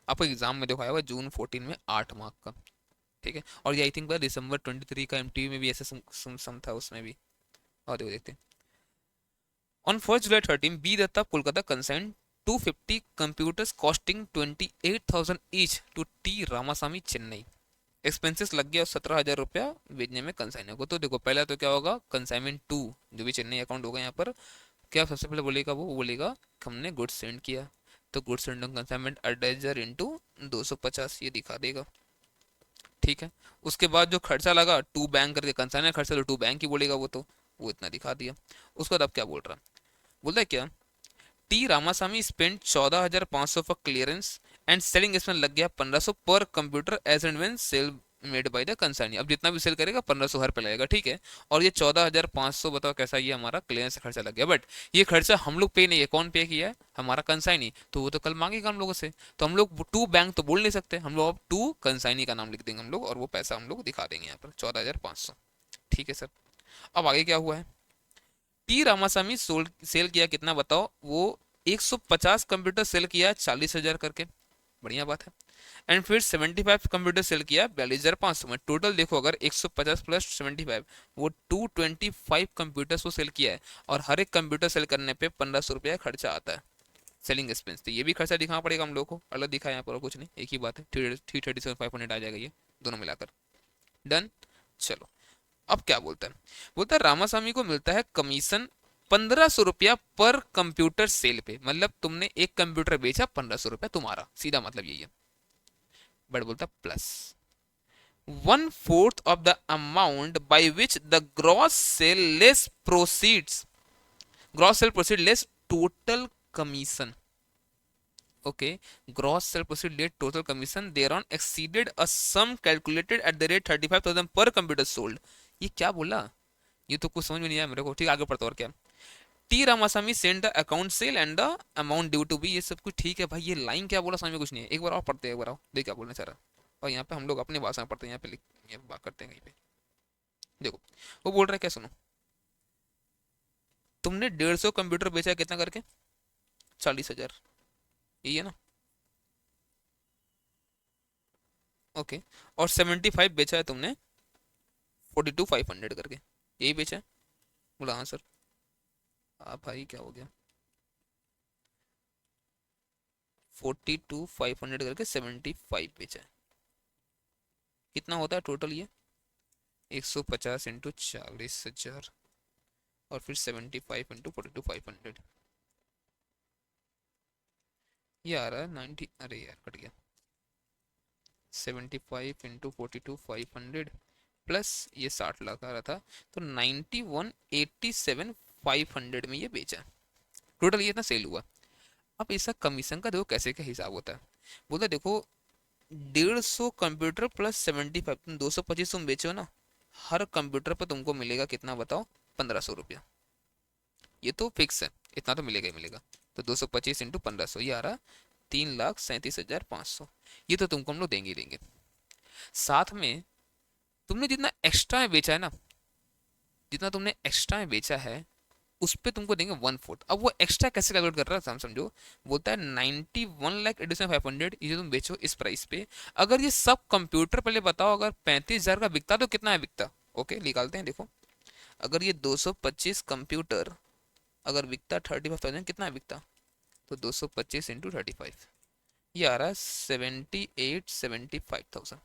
आपको एग्जाम में दिखाया हुआ जून 14 में 8 मार्क का, ठीक है, और ये आई थिंक दिसंबर 23 का एमटीवी में भी ऐसा सम था उसमें भी। और देखो देखते हैं। On 1 July 13 B Datta Kolkata consign 250 computers costing 28,000 each to T Ramasamy Chennai. Expenses लग गया 17,000 रुपया भेजने में कंसाइनर को। तो देखो पहला तो क्या होगा, कंसाइनमेंट 2 जो भी चेन्नई अकाउंट होगा यहाँ पर, क्या सबसे पहले बोलेगा, वो बोलेगा कि हमने गुड्स सेंड किया, तो गुड्स सेंड कंसाइनमेंट 8,000 इंटू 250 ये दिखा देगा, ठीक है। उसके बाद जो खर्चा लगा टू बैंक करके, कंसाइनर खर्चा तो टू बैंक ही बोलेगा वो, तो वो इतना दिखा दिया। उसके बाद अब क्या बोल रहा है, बोलता है क्या, T Ramasamy spend 14,500 for clearance and selling, इसमें लग गया 1,500 पर computer as and when sale made by the consignee. अब जितना भी सेल करेगा 1,500 हर पे लगेगा, ठीक है। और ये 14,500 बताओ कैसा, ये हमारा क्लियरेंस खर्चा लग गया, बट ये खर्चा हम लोग पे नहीं है, कौन पे किया है, हमारा कंसाइनी, तो वो तो कल मांगेगा हम लोगों से, तो हम लोग टू बैंक तो बोल नहीं सकते, हम लोग अब टू कंसाइनी का नाम लिख देंगे हम लोग, और वो पैसा हम लोग दिखा देंगे यहाँ पर 14,500, ठीक है सर। अब आगे क्या हुआ है, टी रामासामी सेल किया कितना बताओ, वो 150 कंप्यूटर सेल किया 40,000 करके, बढ़िया बात है। एंड फिर 75 कंप्यूटर सेल किया 42,500 में। टोटल देखो अगर 150 प्लस 75, वो 225 कंप्यूटर्स को सेल किया है, और हर एक कंप्यूटर सेल करने पे 1,500 रुपया खर्चा आता है, सेलिंग एक्सपेंस। तो ये भी खर्चा दिखाना पड़ेगा हम लोग को, अलग दिखा यहाँ पर कुछ नहीं, एक ही बात है, 337,500 आ जाएगा ये दोनों मिलाकर, डन। चलो अब क्या बोलता है, बोलता है रामास्वामी को मिलता है कमीशन 1,500 रुपया पर कंप्यूटर सेल पे, मतलब तुमने एक कंप्यूटर बेचा 1,500 रुपया तुम्हारा, सीधा मतलब यही है। बट बोलता plus 1/4 of the amount by which the gross sale less proceeds, gross sale proceed less total commission, okay, gross sale proceed less total commission thereon exceeded a sum calculated at the rate 35,000 per computer sold। ये क्या बोला, ये तो कुछ समझ में नहीं आया मेरे को, ठीक आगे पढ़ता और क्या, T Ramaswamy send the account sale and the amount due to be, ये सब कुछ ठीक है भाई, ये लाइन क्या बोला समझ में कुछ नहीं है, एक बार और पढ़ते हैं, एक बार आओ देख क्या बोलना चाह रहा। और यहाँ पे हम लोग अपनी भाषा में पढ़ते हैं, यहाँ पे लिख ये बात करते हैं कहीं पे, देखो वो बोल रहा है क्या, सुनो, तुमने 150 कंप्यूटर बेचा है कितना करके, 40,000, यही है ना, ओके। और 75 बेचा है तुमने 42,500 करके, यही बेचा है, बोला हाँ सर। भाई क्या हो गया, 42,500 करके 75 बेचा है, कितना होता है टोटल ये, 150 इंटू 40,000 और फिर 75 इंटू 42,500, ये आ रहा है 90, अरे यार कट गया, 75 इंटू 42,500 प्लस ये 60 लाख आ रहा था, तो 91,87,500 में ये बेचा, टोटल ये इतना सेल हुआ। अब इसका कमीशन का देखो कैसे क्या हिसाब होता है, बोलता देखो 150 कंप्यूटर प्लस 75, तुम 225 तुम बेचो ना, हर कंप्यूटर पर तुमको मिलेगा कितना बताओ, 1,500 रुपया, ये तो फिक्स है, इतना तो मिलेगा ही मिलेगा, तो 225 इंटू 1500 ये आ रहा 3,37,500। ये तो तुमको हम लोग देंगे ही देंगे। साथ में तुमने जितना एक्स्ट्रा में बेचा है ना, जितना तुमने एक्स्ट्रा में बेचा है उस पे तुमको देंगे 1/4। अब वो एक्स्ट्रा कैसे कैलकुलेट कर रहा है हम समझो। बोलता है 91,87,500 ये जो तुम बेचो इस प्राइस पे, अगर ये सब कंप्यूटर पहले बताओ अगर 35,000 का बिकता तो कितना है बिकता। ओके निकालते हैं देखो। अगर ये 225 कंप्यूटर अगर बिकता 35,000 कितना बिकता, तो 225 इंटू 35 ये आ रहा है 78,75,000।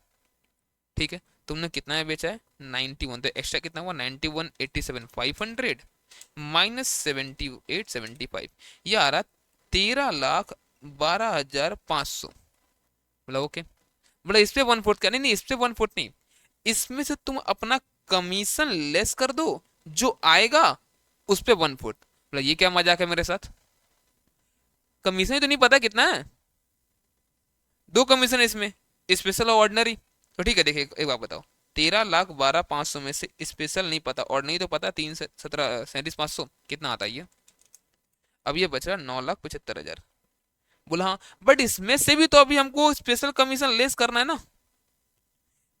ठीक है, तुमने कितना में बेचा है 91, तो एक्स्ट्रा कितना हुआ 91,87,500 माइनस 78,75 ये आ रहा 13,12,500। मतलब ओके, मतलब इस पे 1/4 क्या, नहीं नहीं इस पे 1/4 नहीं, इसमें से तुम अपना कमीशन लेस कर दो, जो आएगा उस पे 1/4। मतलब ये क्या मजाक है मेरे साथ, कमीशन ही तो नहीं पता कितना है, दो कमीशन है इसमें, स्पेशल और ऑर्डिनरी। तो ठीक है देखिए एक बात बताओ, 13,12,500 में से स्पेशल नहीं पता और नहीं तो पता 3,17,37,500 कितना आता है ये। अब ये बच रहा 9,75,000। बोला हाँ बट इसमें से भी तो अभी हमको स्पेशल कमीशन लेस करना है ना,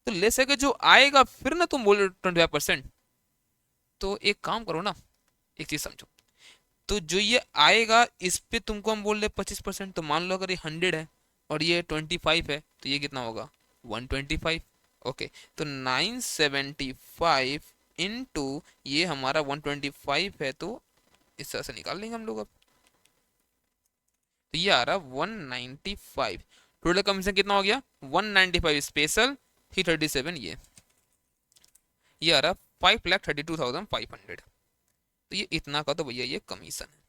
तो लेस है कि जो आएगा फिर ना तुम बोलो 25%। तो एक काम करो ना, एक चीज समझो, तो जो ये आएगा इस पे तुमको हम बोल रहे 25%, तो मान लो अगर ये 100 है और ये 25 है तो ये कितना होगा 125। ओके, तो 975 इंटू ये हमारा 125 है, तो इस तरह से निकाल लेंगे हम लोग अब। तो ये आ रहा 195, टोटल कमीशन कितना हो गया 195 स्पेशल 337 ये आ रहा 5,32,500। तो ये इतना का तो भैया ये कमीशन है।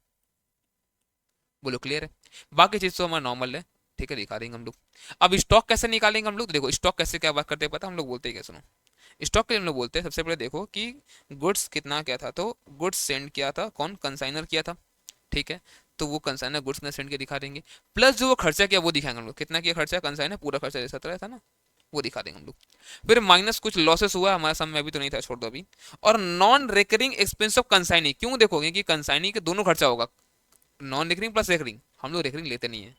बोलो क्लियर है, बाकी चीज तो हमारा नॉर्मल है। ठीक है दिखा देंगे हम लोग। अब स्टॉक कैसे निकालेंगे हम लोग, तो देखो स्टॉक कैसे क्या बात करते हैं पता हम लोग बोलते हैं क्या, सुनो। स्टॉक के लिए हम लोग बोलते हैं सबसे पहले देखो कि गुड्स कितना क्या था, तो गुड्स सेंड किया था कौन, कंसाइनर किया था। ठीक है, तो वो कंसाइनर गुड्स ने सेंड के दिखा देंगे, प्लस जो वो खर्चा किया वो दिखाएंगे हम लोग, कितना किया खर्चा कंसाइनर पूरा खर्चा जैसा था ना वो दिखा देंगे हम लोग। फिर माइनस कुछ लॉसेस हुआ हमारे सामने अभी तो नहीं था छोड़ दो अभी। और non recurring expense of consignee, क्यों देखोगे कि कंसाइनी के दोनों खर्चा होगा, नॉन रिकरिंग प्लस रिकरिंग, हम लोग रिकरिंग लेते नहीं है।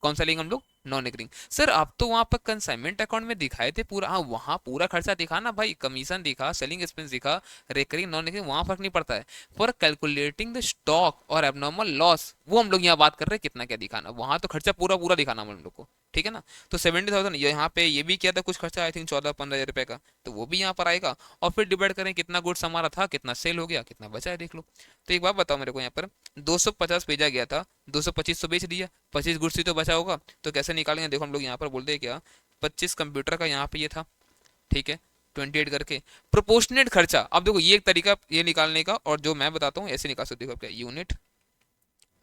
कौन सा लेंगे हम लोग, नॉन रिकरिंग। सर आप तो वहां पर कंसाइनमेंट अकाउंट में दिखाए थे पूरा, हाँ वहां पूरा खर्चा दिखा ना भाई, कमीशन दिखा, सेलिंग एक्सपेंस दिखा, रिकरिंग नॉन रिकरिंग वहां फर्क नहीं पड़ता है। फॉर कैलकुलेटिंग द स्टॉक और एबनॉर्मल लॉस वो हम लोग यहाँ बात कर रहे हैं कितना क्या दिखाना, वहां तो खर्चा पूरा पूरा दिखाना हम लोग को। ठीक है ना, तो 70,000 यहाँ पे ये भी किया था कुछ खर्चा आई थिंक 14-15 हजार रुपए का, तो वो भी यहाँ पर आएगा। और फिर डिवाइड करें कितना गुड्स हमारा था, कितना सेल हो गया, कितना बचा है देख लो। तो एक बात बताओ मेरे को यहाँ पर 250 भेजा गया था, 225 तो बेच दिया, 25 गुड्स ही तो बचा होगा, तो कैसे निकालेंगे देखो हम लोग यहाँ पर बोलते हैं क्या, 25 कंप्यूटर का यहाँ पे ये था। ठीक है, 28 करके प्रोपोर्शनेट खर्चा। अब देखो ये एक तरीका ये निकालने का, और जो मैं बताता हूँ ऐसे निकाल सकते हो क्या, यूनिट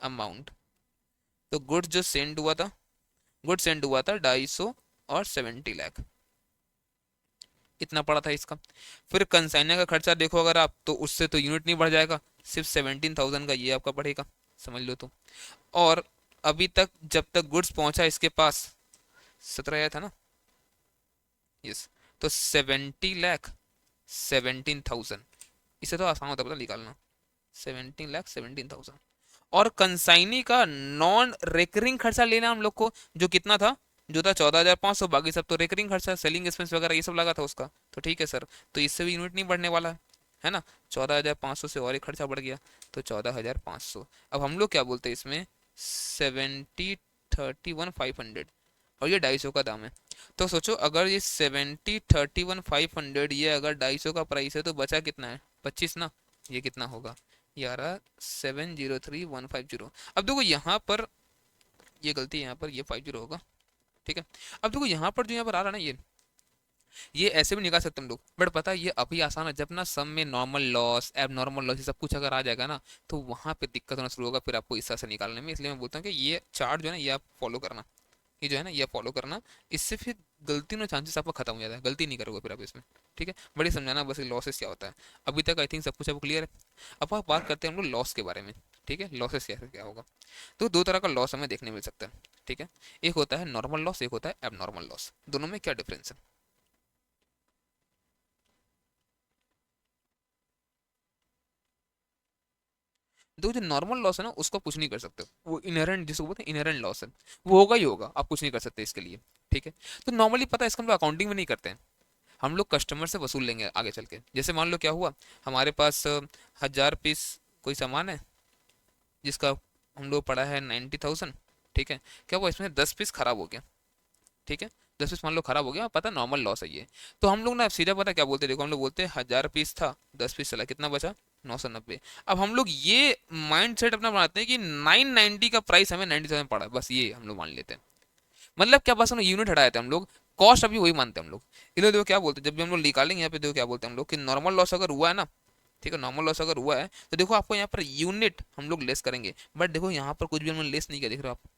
अमाउंट। तो गुड्स जो सेंड हुआ था, गुड सेंड हुआ था 250 और 70 लाख, इतना पड़ा था इसका। फिर कंसाइनर का खर्चा देखो अगर आप, तो उससे तो यूनिट नहीं बढ़ जाएगा, सिर्फ 17,000 का ये आपका बढ़ेगा, समझ लो तो। और अभी तक जब तक गुड्स पहुंचा इसके पास 17 था ना, यस, तो 70 लाख 17,000, इसे तो आसान होता है पता निकालना, 17,17,000। और कंसाइनी का नॉन रेकरिंग खर्चा लेना हम लोग को, जो कितना था, जो था 14,500, बाकी सब तो रेकरिंग खर्चा सेलिंग एक्सपेंस वगैरह ये सब लगा था उसका। तो ठीक है सर, तो इससे भी यूनिट नहीं बढ़ने वाला है ना, 14,500 से और एक खर्चा बढ़ गया, तो 14,500। अब हम लोग क्या बोलते हैं इसमें 70,31,500, और ये 250 का दाम है। तो सोचो अगर ये 70,31,500 ये अगर 250 का प्राइस है तो बचा कितना है 25 ना, ये कितना होगा, ये आ रहा 703,150। अब देखो यहाँ पर ये गलती है, यहाँ पर ये 50 होगा। ठीक है, अब देखो यहाँ पर जो यहाँ पर आ रहा है ना ये ऐसे भी निकाल सकते हैं हम लोग, बट पता है ये अभी आसान है, जब ना सम में नॉर्मल लॉस एब नॉर्मल लॉस ये सब कुछ अगर आ जाएगा ना, तो वहाँ पे दिक्कत होना शुरू होगा फिर आपको इस तरह से निकालने में। इसलिए मैं बोलता हूँ कि ये चार्ट जो है ना ये आप फॉलो करना, ये जो है ना ये फॉलो करना, इससे फिर गलती ना चांसेस आपका खत्म हो जाता है, गलती नहीं करोगे फिर आप इसमें। ठीक है, बड़ी समझाना बस लॉसेस क्या होता है। अभी तक आई थिंक सब कुछ आपको क्लियर है। अब आप बात करते हैं हम लोग लॉस के बारे में। ठीक है, लॉसेस क्या क्या होगा, तो दो तरह का लॉस हमें देखने मिल सकता है। ठीक है, एक होता है नॉर्मल लॉस, एक होता है एबनॉर्मल लॉस, दोनों में क्या डिफरेंस है। देखो जो नॉर्मल लॉस है ना उसको आप कुछ नहीं कर सकते, वो इनहेरेंट जिसको बोलते हैं इनहेरेंट लॉस है, वो होगा ही होगा, आप कुछ नहीं कर सकते इसके लिए। ठीक है, तो नॉर्मली पता है इसका हम लोग अकाउंटिंग में नहीं करते हैं, हम लोग कस्टमर से वसूल लेंगे आगे चल के। जैसे मान लो क्या हुआ, हमारे पास 1000 पीस कोई सामान है जिसका हम लोग पड़ा है 90,000। ठीक है, क्या हुआ इसमें 10 पीस खराब हो गया। ठीक है, 10 पीस मान लो खराब हो गया, पता नॉर्मल लॉस है ये। तो हम लोग ना सीधा पता क्या बोलते हैं, देखो हम लोग बोलते हैं 1000 पीस था, 10 पीस चला, कितना बचा 990। अब हम लोग ये माइंड सेट अपना बनाते हैं कि 990 का प्राइस हमें 90,000 पड़ा है, बस ये हम लोग मान लेते हैं। मतलब क्या, बस हम यूनिट हटाए थे हम लोग, कॉस्ट अभी वही मानते हैं हम लोग। इधर देखो क्या बोलते हैं, जब भी हम लोग निकालेंगे यहाँ पे देखो क्या बोलते हैं हम लोग कि नॉर्मल लॉस अगर हुआ है ना, ठीक है, नॉर्मल लॉस अगर हुआ है तो देखो आपको यहाँ पर यूनिट हम लोग लेस करेंगे, बट देखो यहाँ पर कुछ भी हमने लेस नहीं किया, देख रहे हो आप,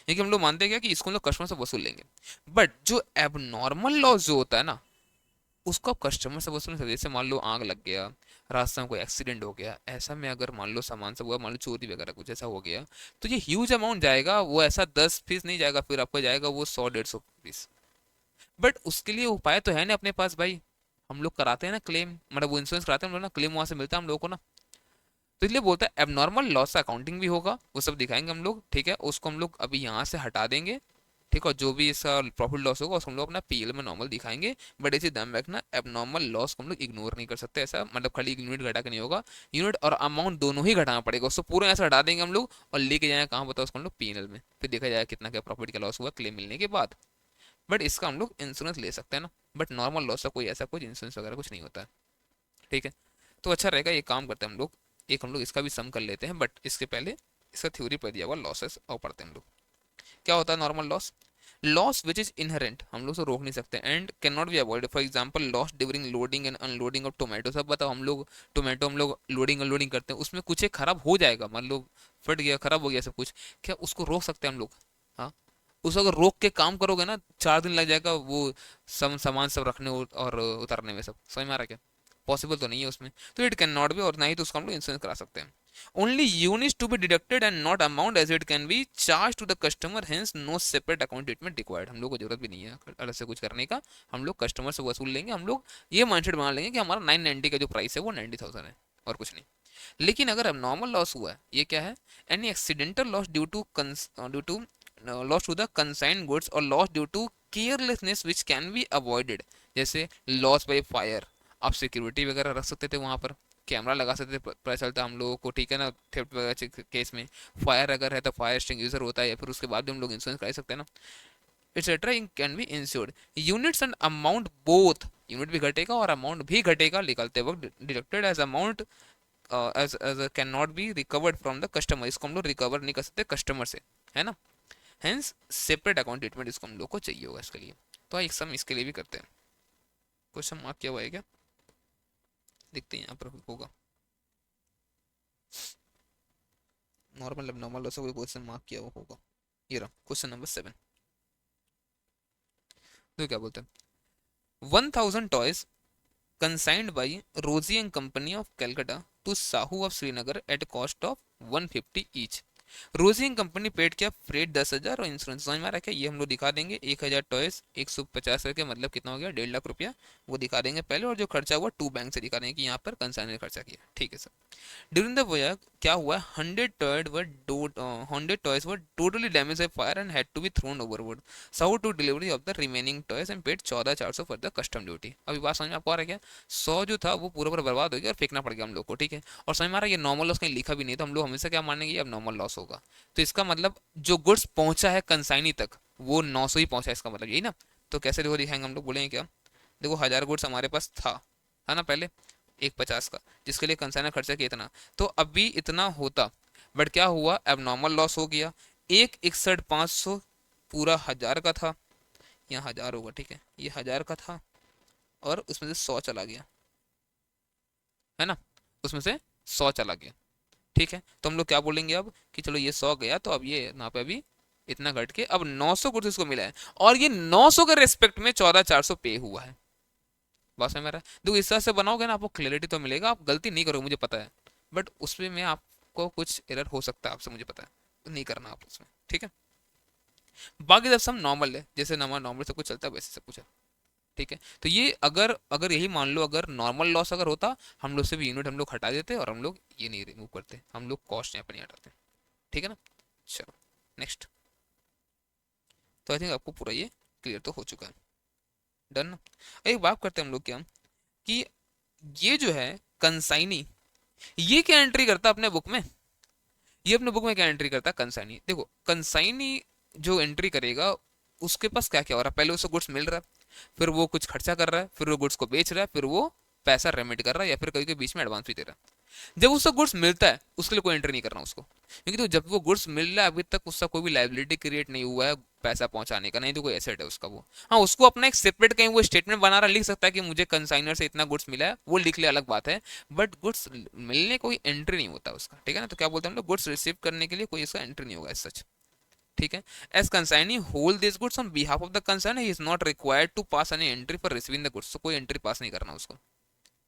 क्योंकि हम लोग मानते हैं क्या कि इसको हम लोग कस्टमर से वसूल लेंगे। बट जो एबनॉर्मल लॉस जो होता है ना, उसको आप कस्टमर से वसूल नहीं सकते। जैसे मान लो आग लग गया, रास्ते में कोई एक्सीडेंट हो गया, ऐसा में अगर मान लो सामान सब हुआ, मान लो चोरी वगैरह कुछ ऐसा हो गया, तो ये ह्यूज अमाउंट जाएगा, वो ऐसा 10 पीस नहीं जाएगा, फिर आपको जाएगा वो 100-150 पीस। बट उसके लिए उपाय तो है ना अपने पास भाई, हम लोग कराते हैं ना क्लेम, मतलब वो इंश्योरेंस कराते हैं हम लोग ना, क्लेम वहां से मिलता है हम लोगों को ना। तो इसलिए बोलता है एबनॉर्मल लॉस अकाउंटिंग भी होगा, वो सब दिखाएंगे हम लोग। ठीक है, उसको हम लोग अभी यहाँ से हटा देंगे। ठीक है, और जो भी इसका प्रॉफिट लॉस होगा उसको हम लोग अपना पीएल में नॉर्मल दिखाएंगे। बट इसे ध्यान रखना एबनॉर्मल लॉस को हम लोग इग्नोर नहीं कर सकते, ऐसा मतलब खाली यूनिट घटा के नहीं होगा, यूनिट और अमाउंट दोनों ही घटाना पड़ेगा, उसको पूरा ऐसा हटा देंगे हम लोग और लेके जाएंगे कहाँ बताओ उसको हम लोग पीएल में, फिर देखा जाएगा कितना क्या प्रॉफिट का लॉस हुआ क्लेम मिलने के बाद। बट इसका हम लोग इंश्योरेंस ले सकते हैं ना, बट नॉर्मल लॉस का कोई ऐसा कुछ इंश्योरेंस वगैरह कुछ नहीं होता है। ठीक है, तो अच्छा रहेगा, ये काम करते हैं हम लोग, एक हम लोग इसका भी सम कर लेते हैं, बट इसके पहले इसका थ्योरी पढ़ दिया हुआ लॉसेस और पढ़ते हैं हम लोग। क्या होता है normal loss, loss which is inherent, हम लोग से रोक नहीं सकते and can not be avoid, for example loss during loading and unloading of tomato. सब बताओ, हम लोग टोमेटो हम लोग लोडिंग अनलोडिंग करते हैं, उसमें कुछ एक खराब हो जाएगा, मान लो फट गया, खराब हो गया सब कुछ, क्या उसको रोक सकते हैं हम लोग? हाँ, उस अगर रोक के काम करोगे ना 4 दिन लग जाएगा वो सब सामान सब रखने और उतारने में, सब समझ में आ रहा है क्या? पॉसिबल तो नहीं है उसमें, तो इट कैन नॉट बी, और ना ही तो उसको हम लोग इंश्योरेंस करा सकते हैं। Only units to be deducted and not amount as it can be charge to the customer, hence no separate account treatment required. हम लोग को जरूरत भी नहीं है अलग से कुछ करने का, हम लोग कस्टमर से वसूल लेंगे, हम लोग ये माइंडसेट बना लेंगे कि हमारा 990 का जो प्राइस है वो 90,000 है और कुछ नहीं। लेकिन अगर अब नॉर्मल लॉस हुआ है, ये क्या है, any accidental loss due to loss to the consigned goods और loss due to carelessness which can be avoided. जैसे लॉस बाय फायर, आप सिक्योरिटी वगैरह रख सकते थे वहां पर, कैमरा लगा सकते थे, पता चलता हम लोगों को, ठीक है ना, थेफ्ट वगैरह केस में। फायर अगर है तो फायर एक्सटिंग्विशर होता है, या फिर उसके बाद भी हम लोग इंश्योरेंस करा सकते हैं ना, etcetera can be insured. Units and amount both, unit भी घटेगा और अमाउंट भी घटेगा निकलते वक्त, deducted as amount as can not be recovered from the customer, इसको हम लोग रिकवर नहीं कर सकते कस्टमर से, है ना। हेंस सेपरेट अकाउंट ट्रीटमेंट इसको हम लोग को चाहिए होगा इसके लिए। तो एक सम इसके लिए भी करते हैं, क्वेश्चन मार्क किया हुआ है क्या, देखते हैं यहाँ पर होगा नॉर्मल अब नॉर्मल कोई क्वेश्चन मार्क किया हुआ होगा। ये रहा क्वेश्चन नंबर 7। तो क्या बोलते हैं, 1000 toys consigned by Rosie and Company of Calcutta to Sahu of Srinagar at a cost of 150 each। रोजी एंड कंपनी पेड किया फ्रेट 10,000 और इंश्योरेंस, समझ में आ रहा है क्या? ये हम लोग दिखा देंगे 1,000 टॉयज 150 करके, मतलब कितना हो गया 1.5 लाख रुपया, वो दिखा देंगे पहले, और जो खर्चा हुआ 2 बैंक से दिखा देंगे कि यहाँ पर कंसाइन ने खर्चा किया। ठीक है सर। ड्यूरिंग द वॉयज क्या हुआ, 100 toys were totally damage by fire and had to be thrown overboard. Saw to delivery of the remaining toys and paid 14,400 for the custom duty. अभी बात समझ में आपको आ रहा है क्या? 100 जो था वो पूरा पूरा बर्बाद हो गया और फेंकना पड़ गया हम लोग को, ठीक है। और समझ में आ रहा है ये नॉर्मल लॉस कहीं लिखा भी नहीं, तो हम लोग हमेशा क्या मानेंगे, अब नॉर्मल लॉस होगा। तो इसका मतलब जो गुड्स पहुंचा है कंसाइनी तक वो 900 ही पहुंचा है, इसका मतलब यही ना। तो कैसे देखो दिखाएंगे हम लोग, बोलेंगे क्या, देखो 1000 गुड्स हमारे पास था, है ना, पहले एक 50 का, जिसके लिए कंसाइनर खर्चा किया इतना, तो अभी इतना होता। बट क्या हुआ, अब नॉर्मल लॉस हो गया, एक 61,500 पूरा 1000 का था, यहाँ 1000 होगा, ठीक है, ये 1000 का था और उसमें से 100 चला गया, है ना, उसमें से 100 चला गया। ठीक है, तो हम लोग क्या बोलेंगे अब कि चलो ये 100 गया, तो अब ये यहाँ पे अभी इतना घट के अब 900 कुछ इसको मिला है, और ये 900 के रेस्पेक्ट में 14,400 पे हुआ है। बात समझ में आ रहा है? देखो इस तरह से बनाओगे ना आपको क्लैरिटी तो मिलेगा, आप गलती नहीं करोगे मुझे पता है, बट उसमें में आपको कुछ एरर हो सकता है आपसे, मुझे पता है, तो नहीं करना आप उसमें, ठीक है। बाकी सब सब नॉर्मल है, जैसे नॉर्मल नॉर्मल सब कुछ चलता है वैसे सब कुछ है। ठीक है, तो ये अगर अगर यही मान लो, अगर नॉर्मल लॉस अगर होता, हम लोग सिर्फ यूनिट हम लोग हटा देते और हम लोग ये नहीं रिमूव करते, हम लोग कॉस्ट यहाँ पे नहीं हटाते। ठीक है ना। चलो नेक्स्ट। तो आई थिंक आपको पूरा ये क्लियर तो हो चुका है। डन ना। एक बात करते हैं हम लोग क्या, कि ये जो है कंसाइनी, ये क्या एंट्री करता है अपने बुक में, ये अपने बुक में क्या एंट्री करता है कंसाइनी। देखो कंसाइनी जो एंट्री करेगा, उसके पास क्या क्या हो रहा है, पहले उसे गुड्स मिल रहा है, फिर वो कुछ खर्चा कर रहा है, फिर वो गुड्स को बेच रहा है, फिर वो पैसा रेमिट कर रहा है, या फिर कभी के बीच में एडवांस भी दे रहा है। जब उसका गुड्स मिलता है उसके लिए कोई एंट्री नहीं करना उसको, क्योंकि तो जब वो गुड्स मिल रहा है अभी तक उसका कोई भी लाइबिलिटी क्रिएट नहीं हुआ है पैसा पहुंचाने का, नहीं तो कोई एसेट है उसका वो। हाँ, उसको अपना एक सेपरेट कहीं वो स्टेटमेंट बना रहा, लिख सकता है कि मुझे कंसाइनर से इतना गुड्स मिला है, वो लिख ले अलग बात है, बट गुड्स मिलने कोई एंट्री नहीं होता उसका। ठीक है ना, तो क्या बोलते हैं हम लोग, गुड्स रिसीव करने के लिए कोई इसका एंट्री नहीं होगा एज सच। ठीक है, as consignee hold this goods on behalf of the consignor, he is not required to pass any entry for receiving the goods, तो कोई एंट्री पास नहीं करना उसको।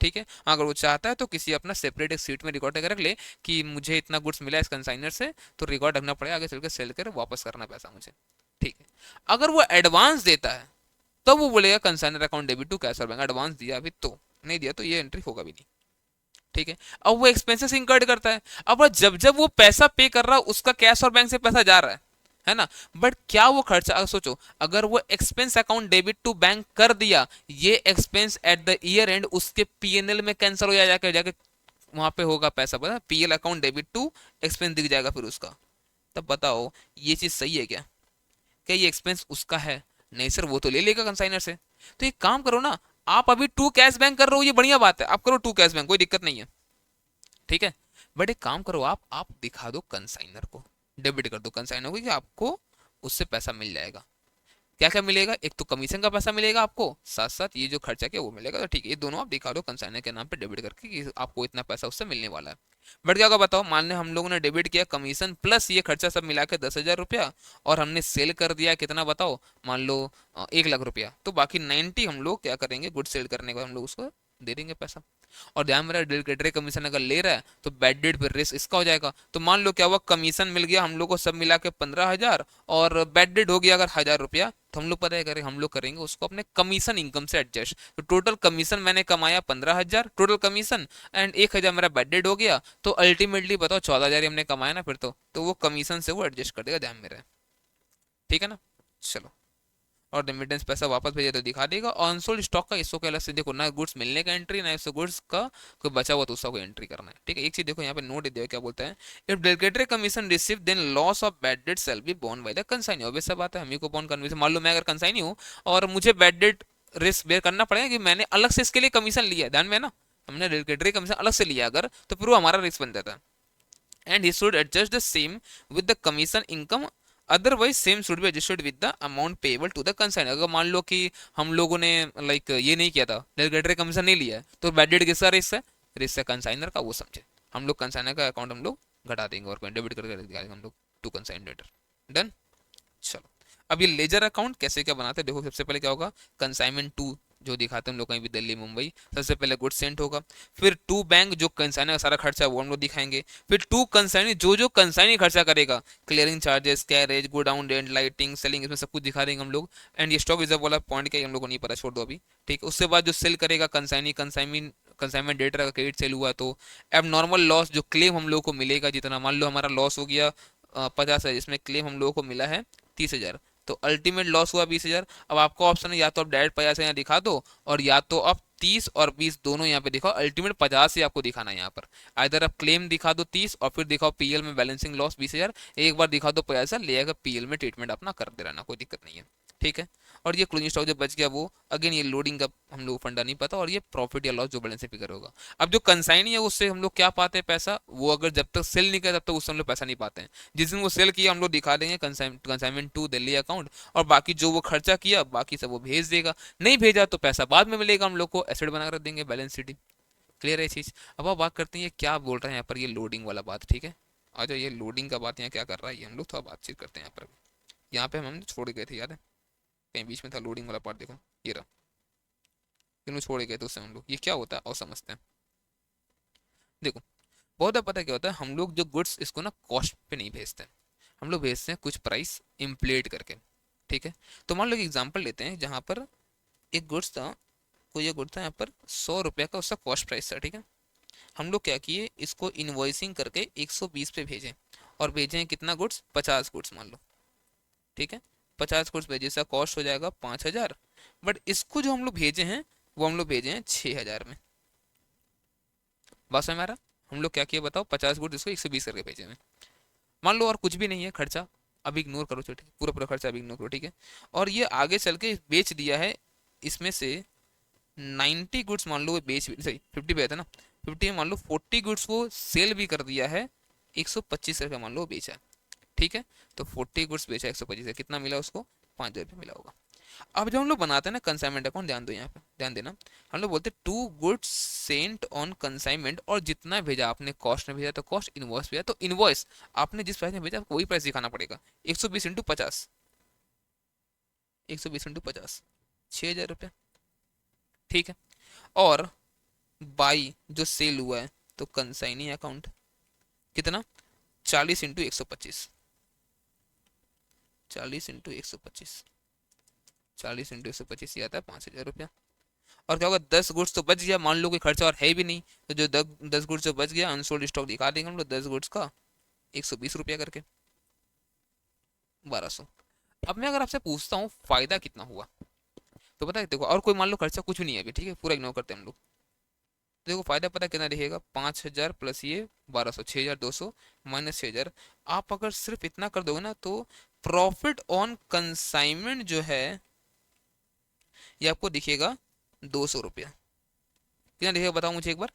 ठीक है, अगर वो चाहता है तो किसी अपना सेपरेट एक सीट में रिकॉर्ड करके रख ले कि मुझे इतना गुड्स मिला इस कंसाइनर से, तो रिकॉर्ड रखना पड़ेगा, आगे चल के सेल कर वापस करना पैसा मुझे। ठीक है, अगर वो एडवांस देता है तब वो बोलेगा consignor account debit to cash और बैंक, एडवांस दिया अभी तो, नहीं दिया तो ये एंट्री होगा भी नहीं। ठीक है, अब वो एक्सपेंसेस इंकर्ड करता है, अब जब जब वो पैसा पे कर रहा है उसका कैश और बैंक से पैसा जा रहा है ना, बट क्या वो खर्चा, अगर सोचो अगर वो expense account debit to bank कर दिया, ये expense at the year end उसके पीएनएल में कैंसिल हो जाए, जाके जाके वहां पे होगा पैसा, पता PL account debit to expense दिख जाएगा फिर उसका। तब बताओ ये चीज सही है क्या, क्या ये एक्सपेंस उसका है? नहीं सर, वो तो ले लेगा कंसाइनर से। तो एक काम करो ना, आप अभी टू कैश बैंक कर रहे हो, ये बढ़िया बात है, आप करो टू कैश बैंक, कोई दिक्कत नहीं है। ठीक है, बट एक काम करो, आप दिखा दो कंसाइनर को, डेबिट कर दो कंसाइनर को कि आपको उससे पैसा मिल जाएगा। क्या क्या मिलेगा, एक तो कमीशन का पैसा मिलेगा आपको, साथ साथ ये जो खर्चा किया वो मिलेगा, तो ठीक है, ये दोनों आप दिखा दो कंसाइनर के नाम पे डेबिट करके कि आपको इतना पैसा उससे मिलने वाला है। बट क्या होगा बताओ, मान लें हम लोगों ने डेबिट किया कमीशन प्लस ये खर्चा सब मिला के 10,000 रुपया, और हमने सेल कर दिया कितना बताओ, मान लो 1 लाख रुपया, तो बाकी 90 हम लोग क्या करेंगे, गुड सेल करने के बाद हम लोग उसको दे देंगे पैसा। और ध्यान में रहे, डेबिट कमीशन अगर ले रहा है तो बैड डेट पर रिस्क इसका हो जाएगा। तो मान लो क्या हुआ, कमीशन मिल गया हम लोग को सब मिला के 15,000, और बैड डेट हो गया अगर 1,000 रुपया, तो हम लोग पता है करें, हम लोग करेंगे उसको अपने कमीशन इनकम से एडजस्ट। तो टोटल कमीशन मैंने कमाया 15,000 टोटल कमीशन, एंड 1,000 मेरा बैड डेट हो गया, तो अल्टीमेटली बताओ 14,000 हमने कमाया ना फिर तो वो कमीशन से वो एडजस्ट कर देगा, ध्यान में रहे। ठीक है ना। चलो, और रेमिटेंस पैसा वापस भेजे तो दिखा देगा, और अनसोल्ड स्टॉक का इसको अलग से देखो ना, गुड्स मिलने का एंट्री ना इससे गुड्स का कोई बचा हुआ तो उसका कोई एंट्री करना है। ठीक है, एक चीज देखो यहाँ पे नोट दिया क्या बोलता है, if del credere commission receive then loss of bad debt shall be borne by the consignee. Obvious सा बात है, हम ही को बोर्न करना, मान लो मैं अगर कंसाइनी हूँ और मुझे बैड डेट रिस्क बेयर करना पड़ेगा कि मैंने अलग से इसके लिए कमीशन लिया है, ध्यान में है ना, हमने डेलिगेटरी कमीशन अलग से लिया अगर, तो फिर वो हमारा रिस्क बन जाता है, and he should adjust the same with the commission income, otherwise same should be adjusted with the amount payable to the consign. अगर मान लो कि हम लोगों ने लाइक ये नहीं किया था, डेलिगेटरी कमीशन नहीं लिया है, तो बैड डेट किसका रिस्क है, रिस्क है कंसाइनर का, वो समझे। हम लोग कंसाइनर का अकाउंट हम लोग घटा देंगे और डेबिट करके रख देंगे हम लोग टू कंसाइनर। डन। चलो, अब ये लेजर अकाउंट कैसे क्या बनाते हैं देखो, सबसे पहले क्या होगा, कंसाइनमेंट टू जो दिखाते हैं हम लोग कहीं भी दिल्ली मुंबई, सबसे पहले गुड सेंट होगा, फिर टू बैंक जो कंसाइनर का सारा खर्चा है वो हम लोग दिखाएंगे, फिर टू कंसाइनी जो जो कंसाइनी खर्चा करेगा, clearing charges, carriage, godown rent, lighting, selling, इसमें सब कुछ दिखा देंगे हम लोग। एंड ये स्टॉक रिजर्व वाला पॉइंट क्या हम लोग को नहीं पता, छोड़ दो अभी। ठीक, उसके बाद जो सेल करेगा कंसाइनी, कंसाइनमेंट डेट का क्रेडिट सेल हुआ तो अब नॉर्मल लॉस जो क्लेम हम लोग को मिलेगा, जितना मान लो हमारा लॉस हो गया 50 है, जिसमें क्लेम हम लोगों को मिला है 30,000, तो अल्टीमेट लॉस हुआ 20,000। अब आपका ऑप्शन है, या तो आप डायरेक्ट 50 यहाँ दिखा दो, और या तो आप 30 और 20 दोनों यहाँ पे दिखाओ, अल्टीमेट 50 ही आपको दिखाना है यहाँ पर। आइधर आप क्लेम दिखा दो 30 और फिर दिखाओ पीएल में बैलेंसिंग लॉस 20,000, एक बार दिखा दो 50 ले आएगा, पीएल में ट्रीटमेंट अपना करते रहना, कोई दिक्कत नहीं है। ठीक है, और ये क्लोजिंग स्टॉक जो बच गया वो अगेन ये लोडिंग का हम लोग फंडा नहीं पता, और ये प्रॉफिट या लॉस जो बैलेंस से फिगर होगा। अब जो कंसाइनी है उससे हम लोग क्या पाते हैं पैसा, वो अगर जब तक सेल नहीं किया तब तक उससे हम लोग पैसा नहीं पाते हैं, जिस दिन वो सेल किया हम लोग दिखा देंगे कंसाइनमेंट टू दिल्ली अकाउंट, और बाकी जो वो खर्चा किया बाकी सब वो भेज देगा, नहीं भेजा तो पैसा बाद में मिलेगा, हम लोग को एसेट बना कर देंगे बैलेंस शीट। क्लियर है चीज। अब आप बात करते हैं ये क्या बोल रहे हैं यहाँ पर, ये लोडिंग वाला बात। ठीक है, आ जाओ, ये लोडिंग का बात यहाँ क्या कर रहा है, ये हम लोग थोड़ा बातचीत करते हैं यहाँ पर। यहाँ पे हम छोड़ गए थे, याद है कहीं बीच में था लोडिंग वाला पार्ट, देखो ये रहा, इन छोड़ गए थे उससे हम लोग, ये क्या होता है और समझते हैं। देखो बहुत बार पता है क्या होता है, हम लोग जो गुड्स इसको ना कॉस्ट पे नहीं भेजते हैं, हम लोग भेजते हैं कुछ प्राइस इम्प्लेट करके। ठीक है, तो मान लो एक एग्जांपल लेते हैं जहाँ पर एक गुड्स था, कोई ये गुड था यहाँ पर 100 रुपये का, उसका कॉस्ट प्राइस था, ठीक है। हम लोग क्या किए, इसको इनवॉइसिंग करके 120 पे भेजें, और भेजे हैं कितना गुड्स, 50 गुड्स मान लो, ठीक है। 50 गुड्स भेजे, इसका कॉस्ट हो जाएगा 5,000, बट इसको जो हम लोग भेजे हैं वो हम लोग भेजे हैं 6,000 में। बात समझ में आ रहा? हम लोग क्या किए बताओ, 50 गुड्स इसको 120 करके भेजे हैं, मान लो और कुछ भी नहीं है खर्चा, अभी इग्नोर करो, चलो ठीक है, पूरा पूरा खर्चा अभी इग्नोर करो, ठीक है। और ये आगे चल के बेच दिया है, इसमें से 90 गुड्स मान लो वो बेच, सही 50 पे था ना, 50 में मान लो 40 गुड्स वो सेल भी कर दिया है, 125 रुपये मान लो वो बेचा है, ठीक है। तो 40 गुड्स बेचा 125 है, कितना मिला उसको, 5,000 रुपये मिला होगा। अब जब हम लोग बनाते हैं ना कंसाइनमेंट अकाउंट, ध्यान दो यहाँ पे, ध्यान देना, हम लोग बोलते हैं 2 गुड्स सेंट ऑन कंसाइनमेंट, और जितना भेजा आपने, कॉस्ट में भेजा तो कॉस्ट, इनवॉइस भेजा तो इनवॉइस, आपने जिस प्राइस में भेजा आपको वही प्राइस दिखाना पड़ेगा। 120 × 50, 120 × 50, 6,000 रुपये, ठीक है। और बाई जो सेल हुआ है, तो कंसाइनी अकाउंट कितना, 40 × 125, 40 × 125, 40 × 125 ये आता है 5,000 रुपया। और क्या होगा, 10 गुड्स तो बच गया, मान लो कोई खर्चा और है भी नहीं, तो जो 10 गुड्स जो बच गया, अनसोल्ड स्टॉक दिखा देंगे हम लोग 10 गुड्स का 120 रुपया करके, 1200। अब मैं अगर आपसे पूछता हूँ फायदा कितना हुआ, तो पता है, देखो और कोई मान लो खर्चा कुछ भी नहीं है अभी, ठीक है, पूरा इग्नोर करते हैं हम लोग, तो देखो फायदा पता कितना दिखेगा, 5,000 प्लस ये 1200, 6,200 माइनस 6,000। आप अगर सिर्फ इतना कर दोगे ना, तो प्रॉफिट ऑन कंसाइनमेंट जो है ये आपको दिखेगा 200 रुपया। कितना दिखेगा बताओ मुझे एक बार,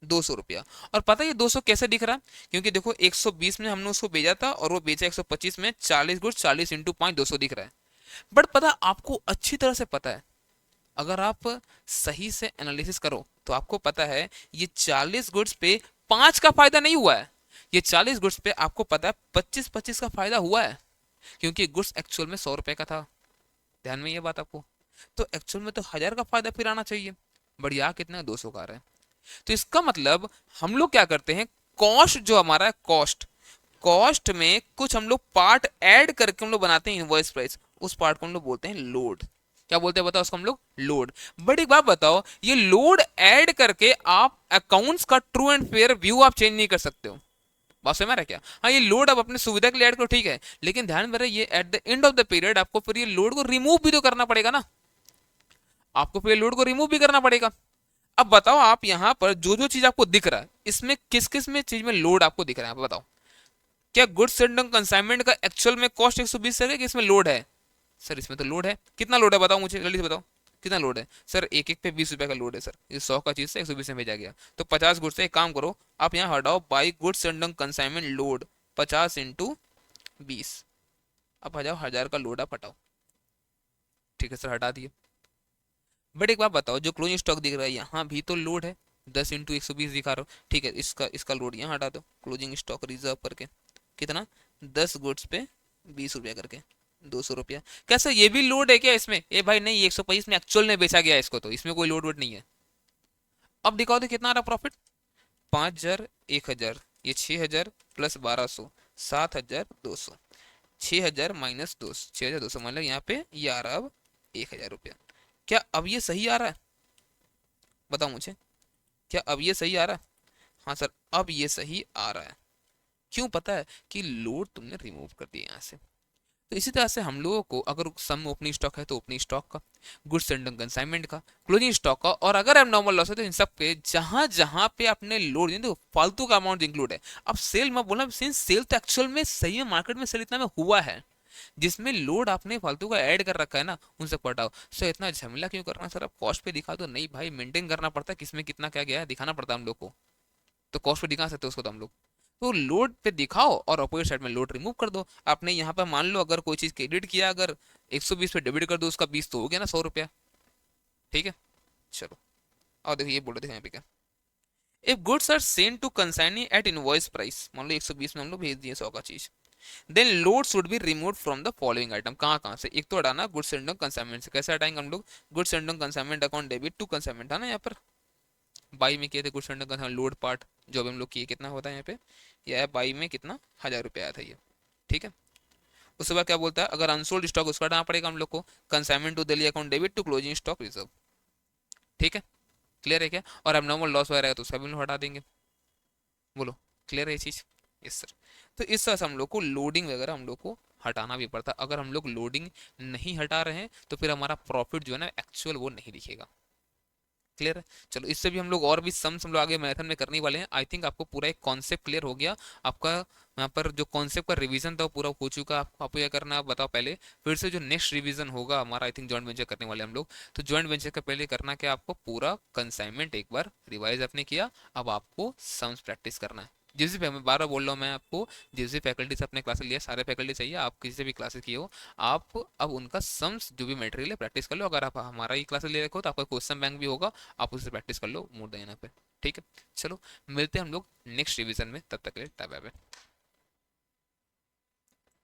200 रुपया। और पता है ये 200 कैसे दिख रहा है, क्योंकि देखो 120 में हमने उसको भेजा था और वो बेचा 125 में, 40 गुड 40 इंटू 5 200 दिख रहा है। बट पता आपको अच्छी तरह से पता है, अगर आप सही से एनालिसिस करो तो आपको पता है ये 40 गुड्स पे 5 का फायदा नहीं हुआ है, ये 40 गुड्स पे आपको पता है 25-25 का फायदा हुआ है, क्योंकि गुड्स एक्चुअल में 100 रुपए का था, ध्यान में ये बात आपको। तो एक्चुअल में तो 1,000 का फायदा फिर आना चाहिए, बढ़िया कितना 200 का आ रहा है। तो इसका मतलब हम लोग क्या करते हैं, कॉस्ट जो हमारा है, कॉस्ट, कॉस्ट में कुछ हम लोग पार्ट ऐड करके हम लोग बनाते हैं इनवॉइस प्राइस, उस पार्ट को हम लोग बोलते हैं लोड। क्या बोलते हैं बताओ उसको हम लोग, लोड। बट एक बात बताओ, ये लोड ऐड करके आप अकाउंट्स का ट्रू एंड फेयर व्यू आप चेंज नहीं कर सकते हो, बात समझ में आ रहा है क्या? हाँ, ये लोड आप अपनी सुविधा के लिए ऐड करो, ठीक है, लेकिन ध्यान में रहे ये at the end of the period आपको फिर ये लोड को रिमूव भी तो करना पड़ेगा ना, आपको फिर लोड को रिमूव भी करना पड़ेगा। अब बताओ आप यहाँ पर जो जो चीज आपको दिख रहा है, इसमें किस किस में चीज में लोड आपको दिख रहा है, आप बताओ। क्या गुड्स एंड कंसाइनमेंट का एक्चुअल में कॉस्ट 120 है कि इसमें लोड है? सर इसमें तो लोड है, कितना लोड है बताओ मुझे जल्दी से बताओ, कितना लोड है सर? एक एक पे 20 रुपए का लोड है सर, ये 100 का चीज से 120 में भेजा गया, तो 50 गुड्स से एक काम करो, आप यहाँ हटाओ by goods and consignment load 50 × 20, अब हटाओ 1,000 का लोड आप हटाओ, ठीक है सर हटा दिए। बट एक बात बताओ, जो क्लोजिंग स्टॉक दिख रहा है यहाँ भी तो लोड है, 10 × 120 दिखा रहा हो, ठीक है, इसका इसका लोड यहाँ हटा दो, क्लोजिंग स्टॉक रिजर्व करके कितना, 10 गुड्स पे 20 रुपया करके 200 रुपया। क्या सर ये भी लोड है क्या इसमें? ए भाई नहीं, 125 में एक्चुअल में बेचा गया है इसको, तो इसमें कोई लोड वोड नहीं है। अब दिखाओ तो कितना आ रहा प्रॉफिट, 5,000, 1,000, ये 6,000 प्लस 1,200, 7,200, 6,000 माइनस 200, 6,200 मतलब यहाँ पे ये आ रहा अब 1,000 रुपया। क्या अब ये सही आ रहा है बताओ मुझे, क्या अब ये सही आ रहा है? हाँ सर अब ये सही आ रहा है, क्यों पता है, कि लोड तुमने रिमूव कर दिया यहाँ से। तो इसी तरह से हम लोगों को अगर सम ओपनिंग स्टॉक है तो ओपनिंग स्टॉक का, गुड्स एंड कंसाइनमेंट का, क्लोजिंग स्टॉक का, और अगर एबनॉर्मल लॉस है तो इन सब पे जहां जहां पे आपने लोड देखो फालतू का अमाउंट इंक्लूड है। अब सेल मैं बोला, सिंस सेल तो एक्चुअल में सही है, मार्केट में सेल इतना में हुआ है, जिसमें लोड आपने फालतू का ऐड कर रखा है ना, उन सब को हटाओ। सर इतना झमेला क्यों करना सर, आप कॉस्ट पे दिखा दो। नहीं भाई, मेंटेन करना पड़ता है, किसमें कितना क्या गया है दिखाना पड़ता है हम लोग को, तो कॉस्ट पे दिखा सकते हो उसको तो हम लोग। तो लोड पे दिखाओ और अपोजिट साइड में लोड रिमूव कर दो। आपने यहाँ पर मान लो अगर कोई चीज क्रेडिट किया, अगर 120 पे डेबिट कर दो, उसका 20 तो हो गया ना 100 रुपया, ठीक है। चलो और देखो ये बोल रहे थे यहाँ पे क्या, if goods are send to consignee at invoice price, मान लो 120 में हम लोग भेज दिए 100 का चीज, then load should be remove from the following item. कहाँ कहाँ से, एक तो हटाना गुड्स एंड कंसाइनमेंट से, कैसे हटाएंगे हम लोग, goods and consignment account debit to consignment था ना यहाँ पर, बाई में किए थे goods and consignment load part, जो भी हम लोग किए कितना होता है यहाँ पे, यह है बाई में कितना 1,000 रुपया आया था ये, ठीक है। उसके बाद क्या बोलता है, अगर अनसोल्ड स्टॉक उसको हटाना पड़ेगा हम लोग को, consignment to Delhi account debit to closing stock reserve. ठीक है, क्लियर है क्या? और अब नॉर्मल लॉस वगैरह है तो उसका भी हम लोग हटा देंगे। बोलो, क्लियर है ये चीज? Yes sir. तो इस तरह से हम लोग को लोडिंग वगैरह हम लोग को हटाना भी पड़ता है। अगर हम लोग लोडिंग नहीं हटा रहे हैं तो फिर हमारा प्रॉफिट जो है ना एक्चुअल वो नहीं दिखेगा। क्लियर है? चलो, इससे भी हम लोग और भी सम्स हम लोग आगे मैथन में करने वाले हैं। आई थिंक आपको पूरा एक कॉन्सेप्ट क्लियर हो गया आपका। यहाँ पर जो कॉन्सेप्ट का रिवीजन था वो पूरा हो चुका है। आपको क्या करना है आप बताओ पहले, फिर से जो नेक्स्ट रिवीजन होगा हमारा, आई थिंक जॉइंट वेंचर करने वाले हम लोग, तो जॉइंट वेंचर का पहले करना क्या, आपको पूरा कंसाइनमेंट एक बार रिवाइज आपने किया, अब आपको सम्स प्रैक्टिस करना है। जिस भी, मैं बार बार बोल रहा हूँ, मैं आपको जिस भी फैकल्टी से अपने क्लासेस लिया, सारे फैकल्टी चाहिए, आप किसी से भी क्लासेस किए हो, आप अब उनका सम्स जो भी मटेरियल है प्रैक्टिस कर लो। अगर आप हमारा ही क्लासेस ले रखो तो आपका क्वेश्चन बैंक भी होगा, आप उससे प्रैक्टिस कर लो मोर देन पे। ठीक है, चलो मिलते हैं हम लोग नेक्स्ट रिवीजन में, तब तक के लिए बाय बाय।